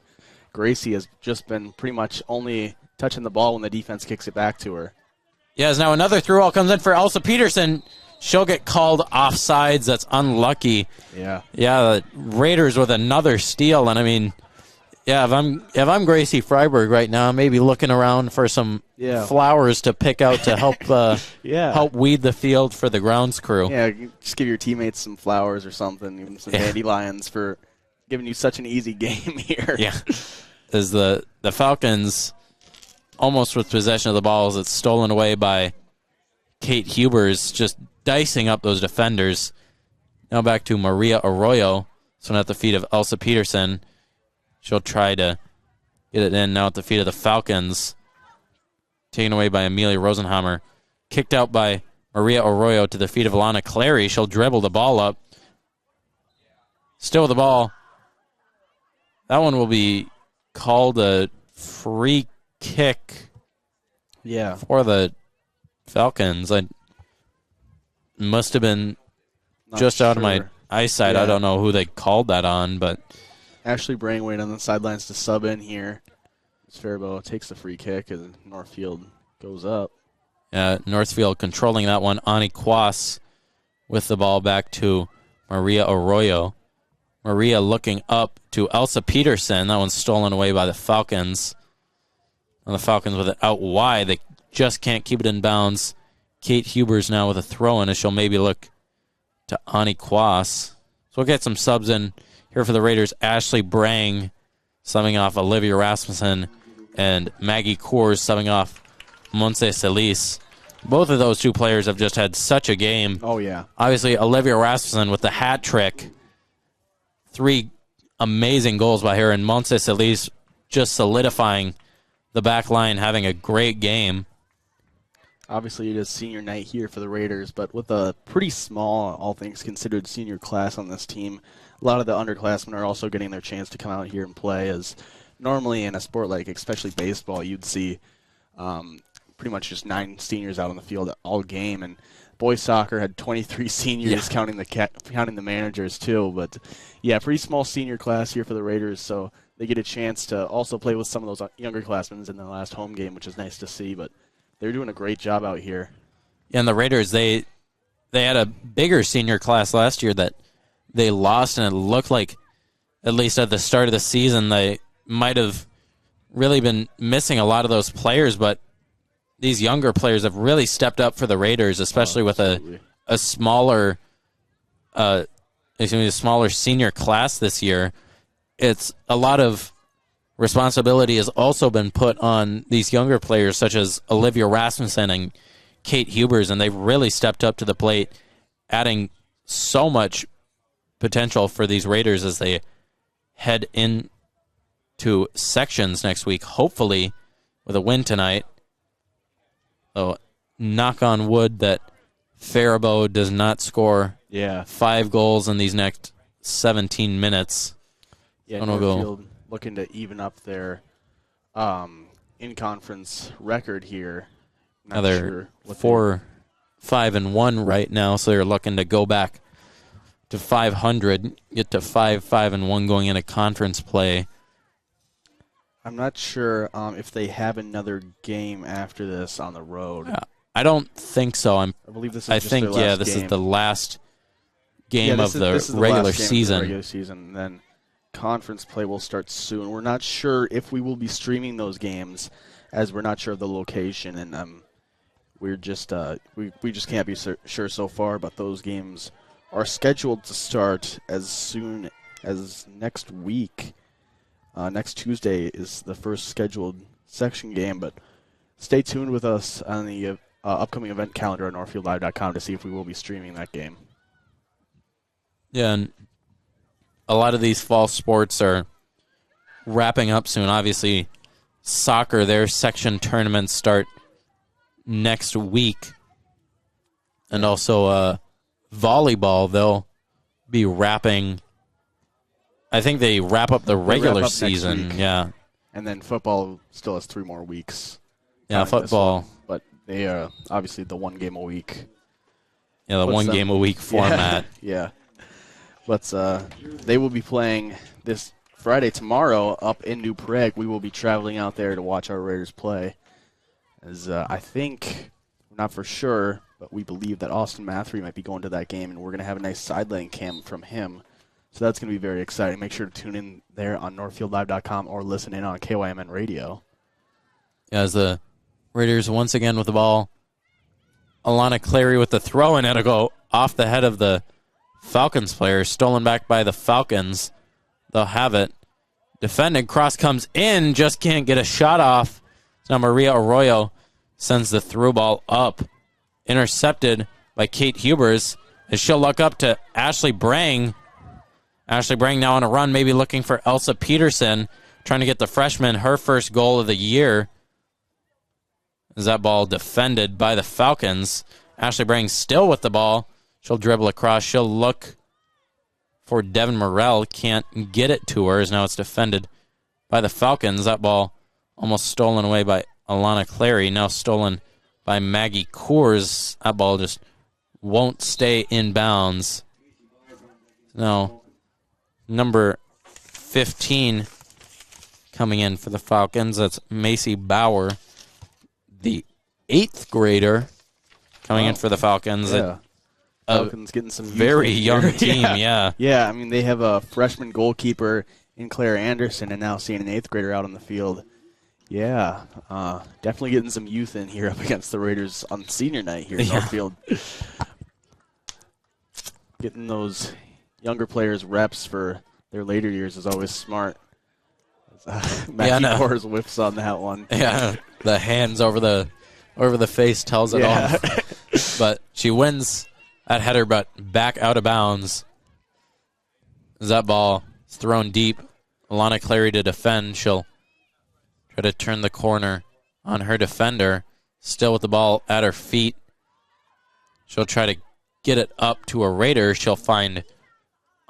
Gracie has just been pretty much only touching the ball when the defense kicks it back to her. Yeah, as now another through ball comes in for Elsa Peterson. She'll get called offsides. That's unlucky. Yeah. Yeah, the Raiders with another steal, and I mean, yeah, if I'm Gracie Freiberg right now, I'm maybe looking around for some flowers to pick out to help help weed the field for the grounds crew. Yeah, just give your teammates some flowers or something, even some dandelions for giving you such an easy game here. Yeah, as the Falcons almost with possession of the ball as it's stolen away by Kate Hubers, just dicing up those defenders. Now back to Maria Arroyo. So at the feet of Elsa Peterson. She'll try to get it in now at the feet of the Falcons. Taken away by Amelia Rosenhammer. Kicked out by Maria Arroyo to the feet of Alana Clary. She'll dribble the ball up. Still with the ball. That one will be called a free kick. Yeah. For the Falcons. I must have been just out of my eyesight. Yeah. I don't know who they called that on, but Ashley Brangwaite on the sidelines to sub in here. Faribault takes the free kick and Northfield goes up. Northfield controlling that one. Ani Kwas with the ball back to Maria Arroyo. Maria looking up to Elsa Peterson. That one's stolen away by the Falcons. And the Falcons with it out wide. They just can't keep it in bounds. Kate Hubers now with a throw-in as she'll maybe look to Ani Kwas. So we'll get some subs in here for the Raiders. Ashley Brang subbing off Olivia Rasmussen, and Maggie Coors subbing off Monse Solis. Both of those two players have just had such a game. Oh, yeah. Obviously, Olivia Rasmussen with the hat trick. 3 amazing goals by her, and Monse Solis just solidifying the back line, having a great game. Obviously, it is senior night here for the Raiders, but with a pretty small, all things considered, senior class on this team, a lot of the underclassmen are also getting their chance to come out here and play, as normally in a sport like especially baseball, you'd see pretty much just 9 seniors out on the field all game, and boys soccer had 23 seniors, counting the managers too. But yeah, pretty small senior class here for the Raiders, so they get a chance to also play with some of those younger classmen in the last home game, which is nice to see. But they're doing a great job out here. And the Raiders, they had a bigger senior class last year that they lost, and it looked like, at least at the start of the season, they might have really been missing a lot of those players, but these younger players have really stepped up for the Raiders, especially with a smaller senior class this year. It's a lot of responsibility has also been put on these younger players such as Olivia Rasmussen and Kate Hubers, and they've really stepped up to the plate, adding so much potential for these Raiders as they head into sections next week, hopefully with a win tonight. So knock on wood that Faribault does not score 5 goals in these next 17 minutes. Yeah, Northfield looking to even up their in-conference record here. Now they're 4-5-1 right now, so they're looking to go back to 500, get to 5-5-1 going into conference play. I'm not sure if they have another game after this on the road. I don't think so. I believe this is I just think their last this game. is the last game of the this is regular last game season. of the regular season. And then conference play will start soon. We're not sure if we will be streaming those games, as we're not sure of the location, and we're just we just can't be sure so far. But those games are scheduled to start as soon as next week. Next Tuesday is the first scheduled section game, but stay tuned with us on the upcoming event calendar at NorthfieldLive.com to see if we will be streaming that game. Yeah, and a lot of these fall sports are wrapping up soon. Obviously, soccer, their section tournaments start next week. And also volleyball, they'll be wrapping. I think they wrap up the regular season. Yeah. And then football still has 3 more weeks. Yeah, football. But they are obviously the 1 game a week. Yeah, the 1 game a week format. Yeah. But they will be playing this Friday, tomorrow, up in New Prague. We will be traveling out there to watch our Raiders play. As I think, not for sure, but we believe that Austin Mathery might be going to that game, and we're going to have a nice sideline cam from him. So that's going to be very exciting. Make sure to tune in there on NorthfieldLive.com or listen in on KYMN Radio. Yeah, as the Raiders once again with the ball. Alana Clary with the throw, and it'll go off the head of the Falcons player. Stolen back by the Falcons. They'll have it. Defending cross comes in, just can't get a shot off. So now Maria Arroyo sends the through ball up, intercepted by Kate Hubers, as she'll look up to Ashley Brang. Ashley Brang now on a run, maybe looking for Elsa Peterson, trying to get the freshman her first goal of the year. Is that ball defended by the Falcons? Ashley Brang still with the ball. She'll dribble across. She'll look for Devin Morrell. Can't get it to her, as now it's defended by the Falcons. That ball almost stolen away by Alana Clary. Now stolen by Maggie Coors. That ball just won't stay in bounds. No. Number 15 coming in for the Falcons. That's Macy Bauer, the 8th grader coming in for the Falcons. Yeah. Falcons getting some very young team, yeah. Yeah, I mean, they have a freshman goalkeeper in Claire Anderson and now seeing an 8th grader out on the field. Yeah, definitely getting some youth in here up against the Raiders on senior night here in Northfield. Getting those younger players reps for their later years is always smart. Mackie Coors whiffs on that one. Yeah, the hands over the face tells it all. But she wins that header, but back out of bounds. As that ball is thrown deep, Alana Clary to defend. She'll try to turn the corner on her defender. Still with the ball at her feet. She'll try to get it up to a Raider. She'll find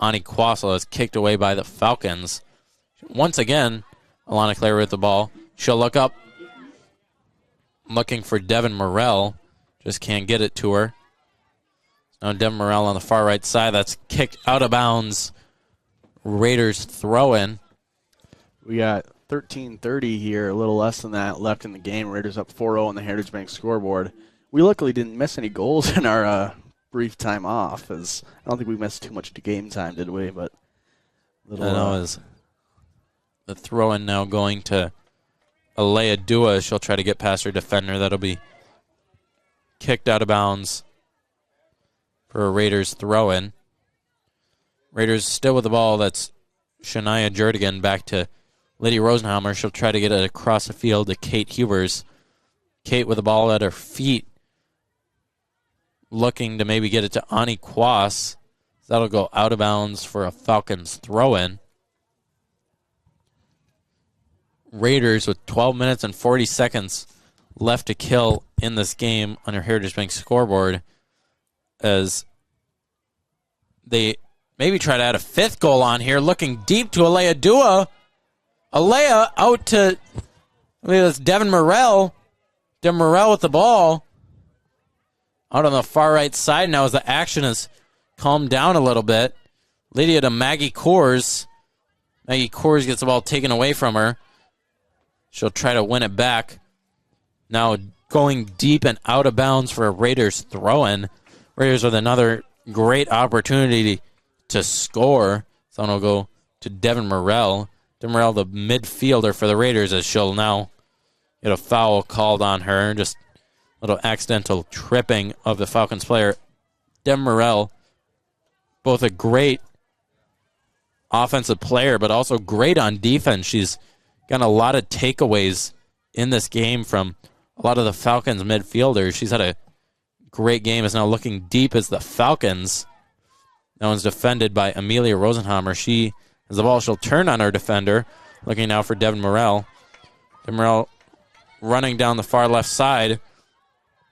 Ani Quasel is kicked away by the Falcons. Once again, Alana Clary with the ball. She'll look up, looking for Devin Morrell. Just can't get it to her. Now Devin Morrell on the far right side. That's kicked out of bounds. Raiders throw in. We got 13:30 here, a little less than that left in the game. Raiders up 4-0 on the Heritage Bank scoreboard. We luckily didn't miss any goals in our brief time off, as I don't think we missed too much to game time, did we? But as the throw-in now going to Alea Dua. She'll try to get past her defender. That'll be kicked out of bounds for a Raiders throw-in. Raiders still with the ball. That's Shania Jerdigan back to Lydia Rosenhammer. She'll try to get it across the field to Kate Hubers. Kate with the ball at her feet, looking to maybe get it to Ani Quas. That'll go out of bounds for a Falcons throw-in. Raiders with 12 minutes and 40 seconds left to kill in this game on your Heritage Bank scoreboard, as they maybe try to add a 5th goal on here, looking deep to Alea Dua. Alea out to, that's Devin Morrell. Devin Morrell with the ball. Out on the far right side now as the action has calmed down a little bit. Lydia to Maggie Coors. Maggie Coors gets the ball taken away from her. She'll try to win it back. Now going deep and out of bounds for a Raiders throw-in. Raiders with another great opportunity to score. So it'll go to Devin Morrell. Devin Morrell, the midfielder for the Raiders, as she'll now get a foul called on her. Just a little accidental tripping of the Falcons player. Devin Morrell, both a great offensive player, but also great on defense. She's gotten a lot of takeaways in this game from a lot of the Falcons midfielders. She's had a great game. Is now looking deep as the Falcons. That one's defended by Amelia Rosenhammer. She has the ball. She'll turn on her defender. Looking now for Devin Morrell. Devin Morrell running down the far left side.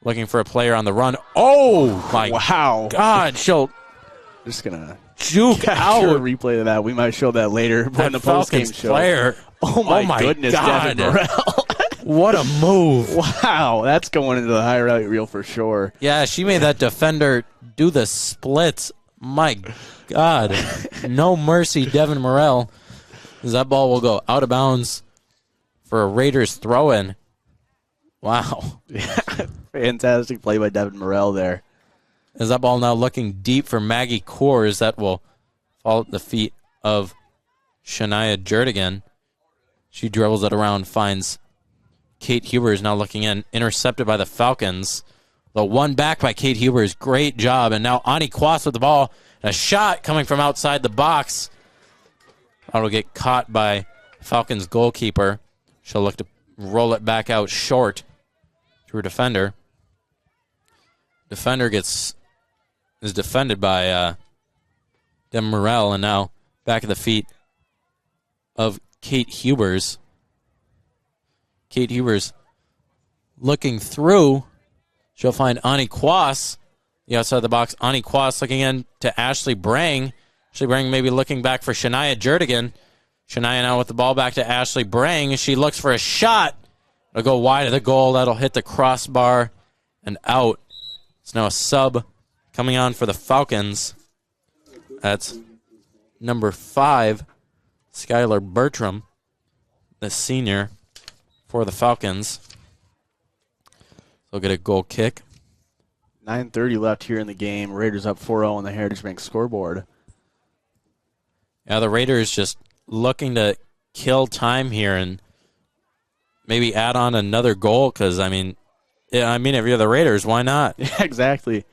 Looking for a player on the run. Oh, my God. She'll just going to juke out. A replay of that. We might show that later in the post-game show. Player. Oh, my goodness, God. Devin Morrell. What a move. Wow, that's going into the highlight reel for sure. Yeah, she made that defender do the splits. My God. No mercy, Devin Morrell. As that ball will go out of bounds for a Raiders throw-in. Wow. Fantastic play by Devin Morrell there. As that ball now looking deep for Maggie Coors. That will fall at the feet of Shania Jerdigan. She dribbles it around, finds Kate Hubers now looking in. Intercepted by the Falcons. The one back by Kate Hubers. Great job. And now Ani Quas with the ball. A shot coming from outside the box. That'll get caught by Falcons goalkeeper. She'll look to roll it back out short to her defender. Defender is defended by Dem Morel, and now back at the feet of Kate Hubers. Kate Hubers looking through. She'll find Ani Kwas, the outside of the box. Ani Kwas looking in to Ashley Brang. Ashley Brang maybe looking back for Shania Jerdigan. Shania now with the ball back to Ashley Brang. She looks for a shot. It'll go wide of the goal. That'll hit the crossbar and out. It's now a sub coming on for the Falcons. That's number 5, Skylar Bertram, the senior for the Falcons. They'll get a goal kick. 9:30 left here in the game. Raiders up 4-0 on the Heritage Bank scoreboard. Yeah, the Raiders just looking to kill time here and maybe add on another goal because, if you're the Raiders, why not? Yeah, exactly.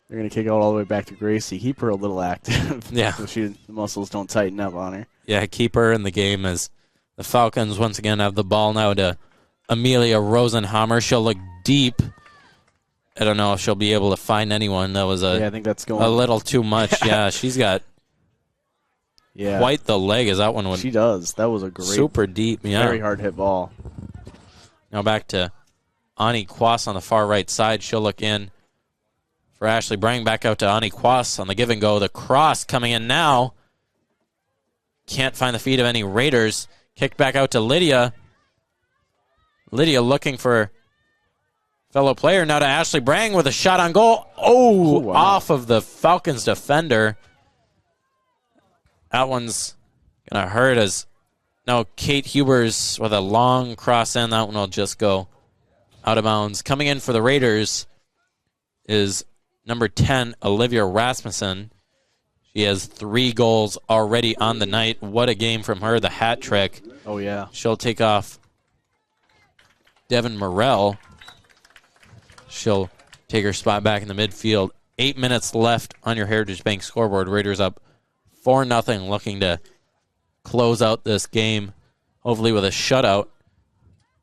They're going to kick it all the way back to Gracie. Keep her a little active. Yeah. So the muscles don't tighten up on her. Yeah, keep her in the game as the Falcons once again have the ball now to Amelia Rosenhammer. She'll look deep. I don't know if she'll be able to find anyone. That was I think that's going a little too much. Yeah, she's got quite the leg as that one would. She does. That was a great, super deep, very hard hit ball. Now back to Ani Kwas on the far right side. She'll look in for Ashley Brang. Back out to Ani Kwas on the give and go. The cross coming in now. Can't find the feet of any Raiders. Kicked back out to Lydia. Lydia looking for fellow player. Now to Ashley Brang with a shot on goal. Oh, wow. Off of the Falcons defender. That one's going to hurt as now Kate Hubers with a long cross in. That one will just go out of bounds. Coming in for the Raiders is number 10, Olivia Rasmussen. She has 3 goals already on the night. What a game from her, the hat trick. Oh, yeah. She'll take off Devin Morel. She'll take her spot back in the midfield. 8 minutes left on your Heritage Bank scoreboard. Raiders up 4-0, looking to close out this game, hopefully with a shutout,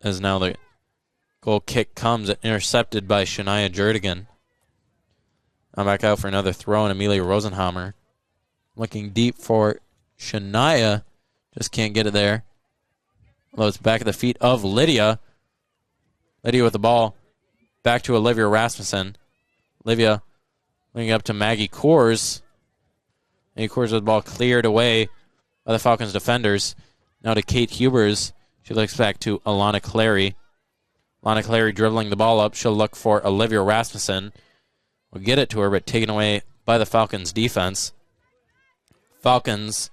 as now the goal kick comes intercepted by Shania Jerdigan. Now back out for another throw, and Amelia Rosenhammer looking deep for Shania. Just can't get it there. Although it's back at the feet of Lydia. Lydia with the ball. Back to Olivia Rasmussen. Olivia looking up to Maggie Coors. Maggie Coors with the ball cleared away by the Falcons defenders. Now to Kate Hubers. She looks back to Alana Clary. Alana Clary dribbling the ball up. She'll look for Olivia Rasmussen. Will get it to her, but taken away by the Falcons defense. Falcons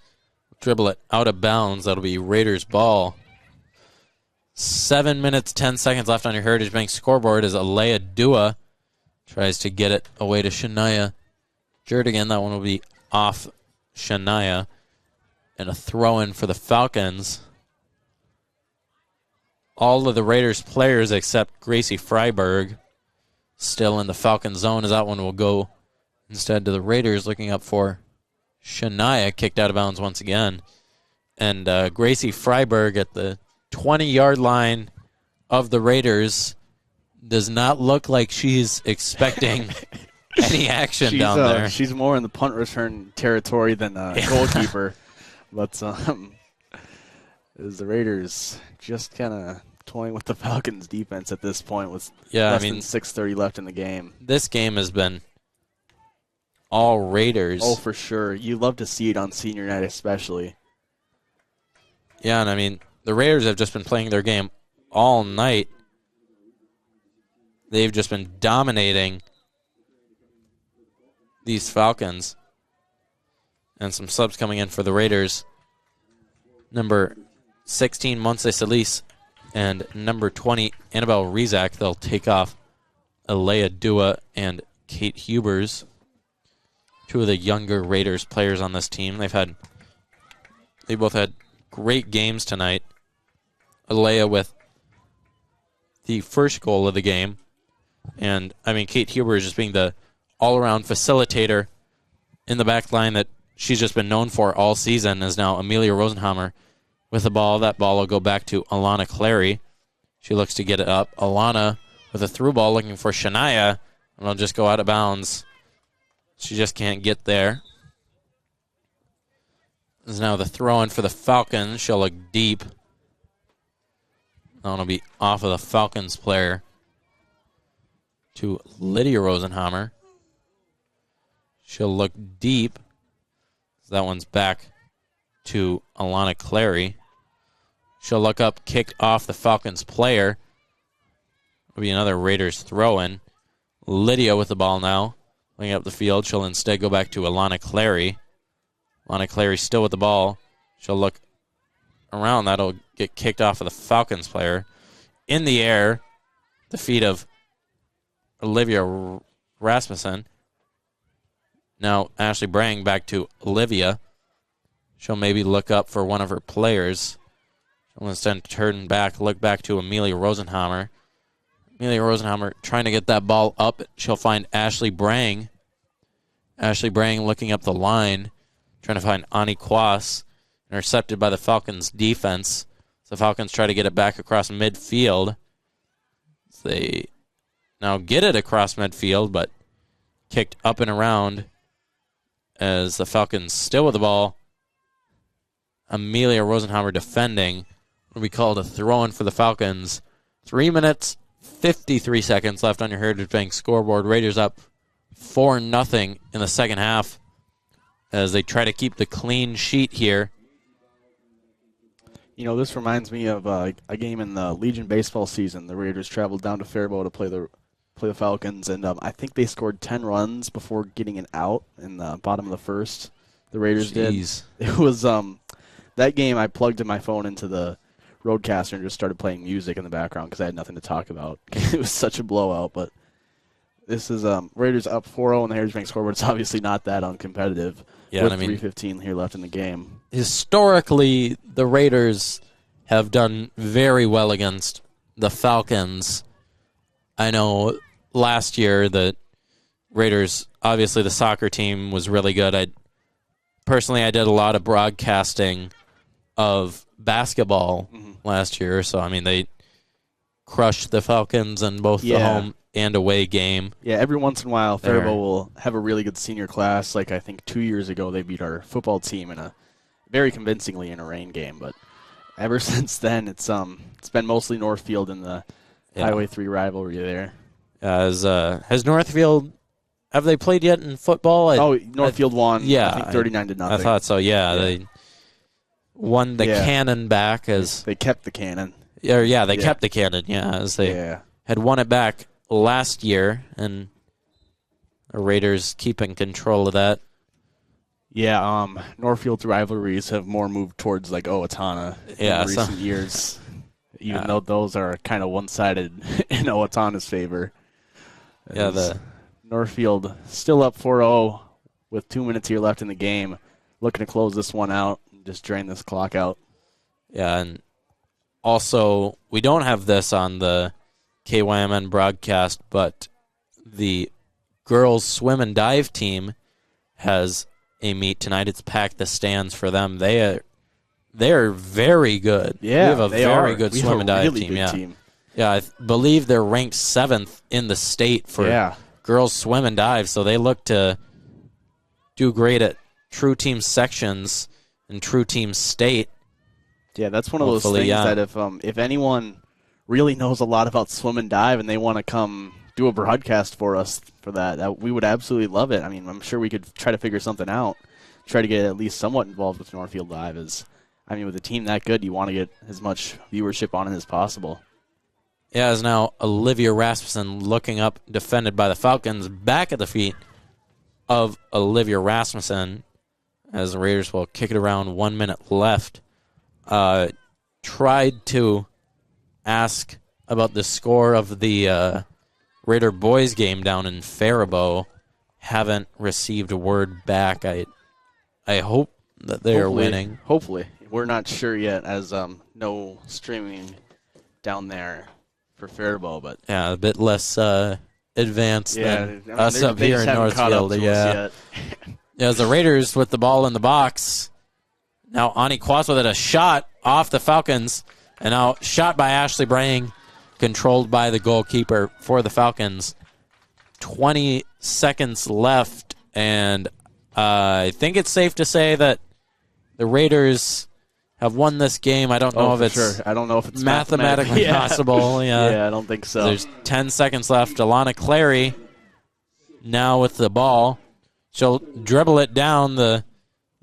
dribble it out of bounds. That'll be Raiders ball. 7 minutes, 10 seconds left on your Heritage Bank scoreboard as Alea Dua tries to get it away to Shania Jerdigan. That one will be off Shania. And a throw-in for the Falcons. All of the Raiders players except Gracie Freiberg still in the Falcon zone as that one will go instead to the Raiders, looking up for Shania, kicked out of bounds once again. And Gracie Freiberg at the 20-yard line of the Raiders does not look like she's expecting any action down there. She's more in the punt return territory than goalkeeper. But as the Raiders just kind of toying with the Falcons defense at this point with less than 6:30 left in the game. This game has been all Raiders. Oh, for sure. You love to see it on senior night especially. Yeah, and the Raiders have just been playing their game all night. They've just been dominating these Falcons. And some subs coming in for the Raiders. Number 16, Monse Solis, and number 20, Annabelle Rizak. They'll take off Alea Dua and Kate Hubers, two of the younger Raiders players on this team. They both had great games tonight. Alea with the first goal of the game. And, Kate Hubers just being the all-around facilitator in the back line that she's just been known for all season is now Amelia Rosenhammer with the ball. That ball will go back to Alana Clary. She looks to get it up. Alana with a through ball looking for Shania, and it'll just go out of bounds. She just can't get there. This is now the throw in for the Falcons. She'll look deep. That'll be off of the Falcons player to Lydia Rosenhammer. She'll look deep. That one's back to Alana Clary. She'll look up, kicked off the Falcons player. It'll be another Raiders throw-in. Lydia with the ball now. Looking up the field. She'll instead go back to Alana Clary. Alana Clary still with the ball. She'll look around. That'll get kicked off of the Falcons player. In the air, the feet of Olivia Rasmussen. Now Ashley Brang back to Olivia. She'll maybe look up for one of her players. She'll instead turn back, look back to Amelia Rosenhammer. Amelia Rosenhammer trying to get that ball up. She'll find Ashley Brang. Ashley Brang looking up the line, trying to find Ani Kwas. Intercepted by the Falcons defense. So the Falcons try to get it back across midfield. They now get it across midfield, but kicked up and around as the Falcons still with the ball. Amelia Rosenhammer defending. Will be called a throw-in for the Falcons. 3 minutes, 53 seconds left on your Heritage Bank scoreboard. Raiders up 4-0 in the second half as they try to keep the clean sheet here. You know, this reminds me of a game in the Legion baseball season. The Raiders traveled down to Faribault to play the Falcons, and I think they scored 10 runs before getting an out in the bottom of the first. The Raiders did. It was that game. I plugged in my phone into the roadcaster and just started playing music in the background because I had nothing to talk about. It was such a blowout, but this is Raiders up 4-0 on the Heritage Bank scoreboard. It's obviously not that uncompetitive. Yeah, with I mean, 3:15 here left in the game. Historically, the Raiders have done very well against the Falcons. I know last year the Raiders, obviously the soccer team was really good. I did a lot of broadcasting of basketball last year. So, I mean, they crushed the Falcons in both the home and away game. Yeah, every once in a while, Faribault will have a really good senior class. Like, I think 2 years ago, they beat our football team very convincingly in a rain game. But ever since then, it's been mostly Northfield in the Highway 3 rivalry there. Has Northfield, have they played yet in football? Northfield won. Yeah, I think 39-0. I thought so. Yeah, they won the cannon back as they kept the cannon. They kept the cannon. Yeah, as they had won it back last year, and the Raiders keeping control of that. Yeah, Northfield's rivalries have more moved towards like Owatonna in recent years, even though those are kind of one-sided in Owatonna's favor. Yeah, the Northfield still up 4-0 with 2 minutes here left in the game, looking to close this one out and just drain this clock out. Yeah, and also we don't have this on the KYMN broadcast, but the girls swim and dive team has a meet tonight. It's packed the stands for them. They're very good. Yeah, we have a very good swim and dive really team. Yeah, I believe they're ranked 7th in the state for girls swim and dive, so they look to do great at true team sections and true team state. Yeah, that's one of those things that if anyone really knows a lot about swim and dive and they want to come do a broadcast for us for that, we would absolutely love it. I mean, I'm sure we could try to figure something out, try to get at least somewhat involved with Northfield Live. With a team that good, you want to get as much viewership on it as possible. Yeah, as now Olivia Rasmussen looking up, defended by the Falcons, back at the feet of Olivia Rasmussen as the Raiders will kick it around 1 minute left. Tried to ask about the score of the Raider boys game down in Faribault. Haven't received a word back. I hope that they are winning. Hopefully. We're not sure yet as no streaming down there for Faribault, but yeah, a bit less advanced than us up here in Northfield. Yeah. As the Raiders with the ball in the box. Now Ani Kwas with it, a shot off the Falcons, and now shot by Ashley Brang. controlled by the goalkeeper for the Falcons. 20 seconds left, and I think it's safe to say that the Raiders have won this game. I don't know if it's I don't know if it's mathematically possible. Yeah, I don't think so. There's 10 seconds left. Alana Clary now with the ball. She'll dribble it down. The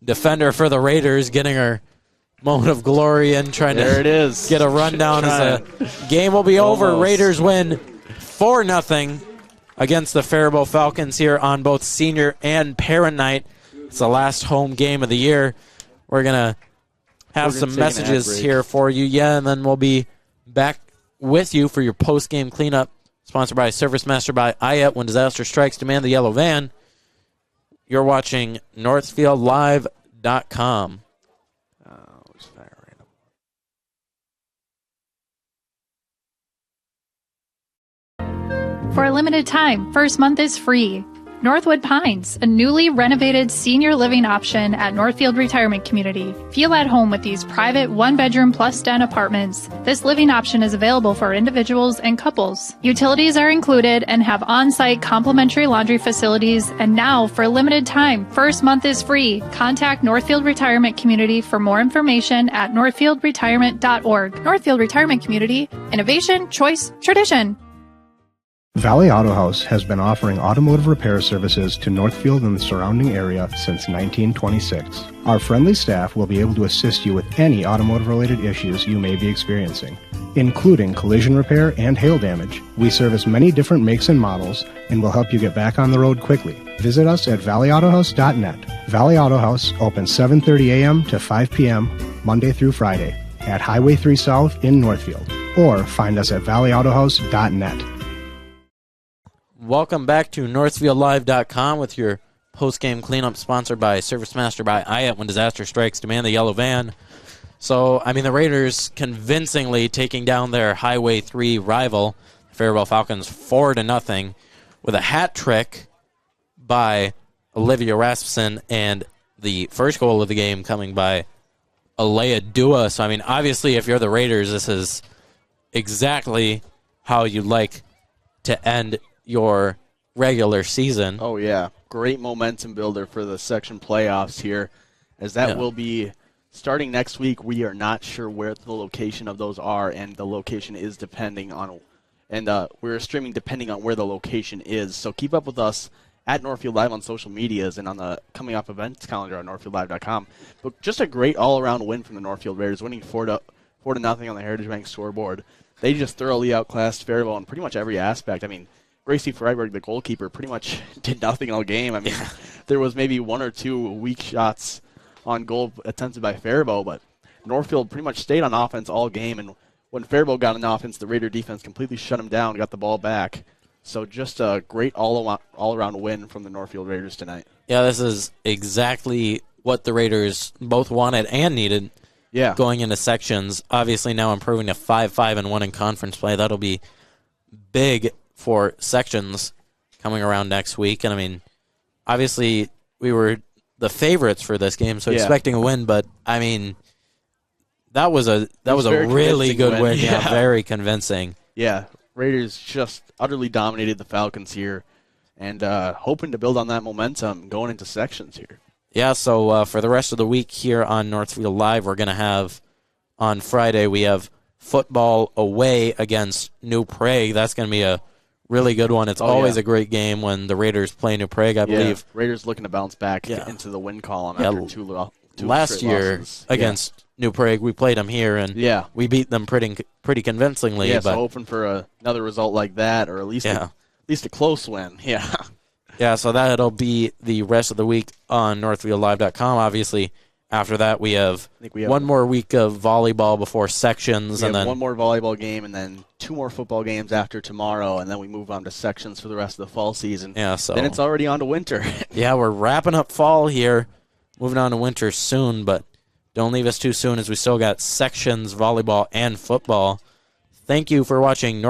defender for the Raiders getting her moment of glory and trying to get a rundown as the game will be over. Raiders win 4-0 against the Faribault Falcons here on both senior and parent night. It's the last home game of the year. We're going to have some messages here for you. Yeah, and then we'll be back with you for your post-game cleanup, sponsored by Service Master by IET. When disaster strikes, demand the yellow van. You're watching NorthfieldLive.com. For a limited time, first month is free. Northwood Pines, a newly renovated senior living option at Northfield Retirement Community. Feel at home with these private one-bedroom plus den apartments. This living option is available for individuals and couples. Utilities are included and have on-site complimentary laundry facilities. And now, for a limited time, first month is free. Contact Northfield Retirement Community for more information at northfieldretirement.org. Northfield Retirement Community, innovation, choice, tradition. Valley Auto House has been offering automotive repair services to Northfield and the surrounding area since 1926. Our friendly staff will be able to assist you with any automotive-related issues you may be experiencing, including collision repair and hail damage. We service many different makes and models and will help you get back on the road quickly. Visit us at valleyautohouse.net. Valley Auto House opens 7:30 a.m. to 5 p.m. Monday through Friday at Highway 3 South in Northfield, or find us at valleyautohouse.net. Welcome back to NorthfieldLive.com with your post-game cleanup, sponsored by Service Master by IET. When disaster strikes, demand the yellow van. So, I mean, the Raiders convincingly taking down their Highway 3 rival, Faribault Falcons, 4-0, with a hat trick by Olivia Rasmussen, and the first goal of the game coming by Alea Dua. So, I mean, obviously, if you're the Raiders, this is exactly how you'd like to end your regular season. Oh, yeah. Great momentum builder for the section playoffs here, as that will be starting next week. We are not sure where the location of those are, and the location is depending on, and we're streaming depending on where the location is. So keep up with us at Northfield Live on social medias and on the coming up events calendar on NorthfieldLive.com. But just a great all-around win from the Northfield Raiders, winning 4-0 on the Heritage Bank scoreboard. They just thoroughly outclassed Faribault in pretty much every aspect. I mean, Gracie Freiberg, the goalkeeper, pretty much did nothing all game. I mean, there was maybe one or two weak shots on goal attempted by Faribault, but Northfield pretty much stayed on offense all game. And when Faribault got on offense, the Raider defense completely shut him down, got the ball back. So just a great all-around win from the Northfield Raiders tonight. Yeah, this is exactly what the Raiders both wanted and needed going into sections. Obviously now improving to 5-5-1 in conference play. That'll be big for sections coming around next week. And, I mean, obviously we were the favorites for this game, so expecting a win. But, I mean, that was a really good win. Yeah, very convincing. Yeah, Raiders just utterly dominated the Falcons here, and hoping to build on that momentum going into sections here. Yeah, so for the rest of the week here on Northfield Live, we're going to have, on Friday, we have football away against New Prague. That's going to be a really good one. It's always a great game when the Raiders play New Prague, I believe. Raiders looking to bounce back into the win column after two last year losses. Against New Prague, we played them here, and we beat them pretty convincingly. Yeah, so hoping for another result like that, or at least a close win. Yeah. Yeah, so that'll be the rest of the week on NorthfieldLive.com. Obviously, after that, we have one more week of volleyball before sections. We have one more volleyball game, and then two more football games after tomorrow, and then we move on to sections for the rest of the fall season. Yeah, so then it's already on to winter. Yeah, we're wrapping up fall here, moving on to winter soon, but don't leave us too soon as we still got sections, volleyball, and football. Thank you for watching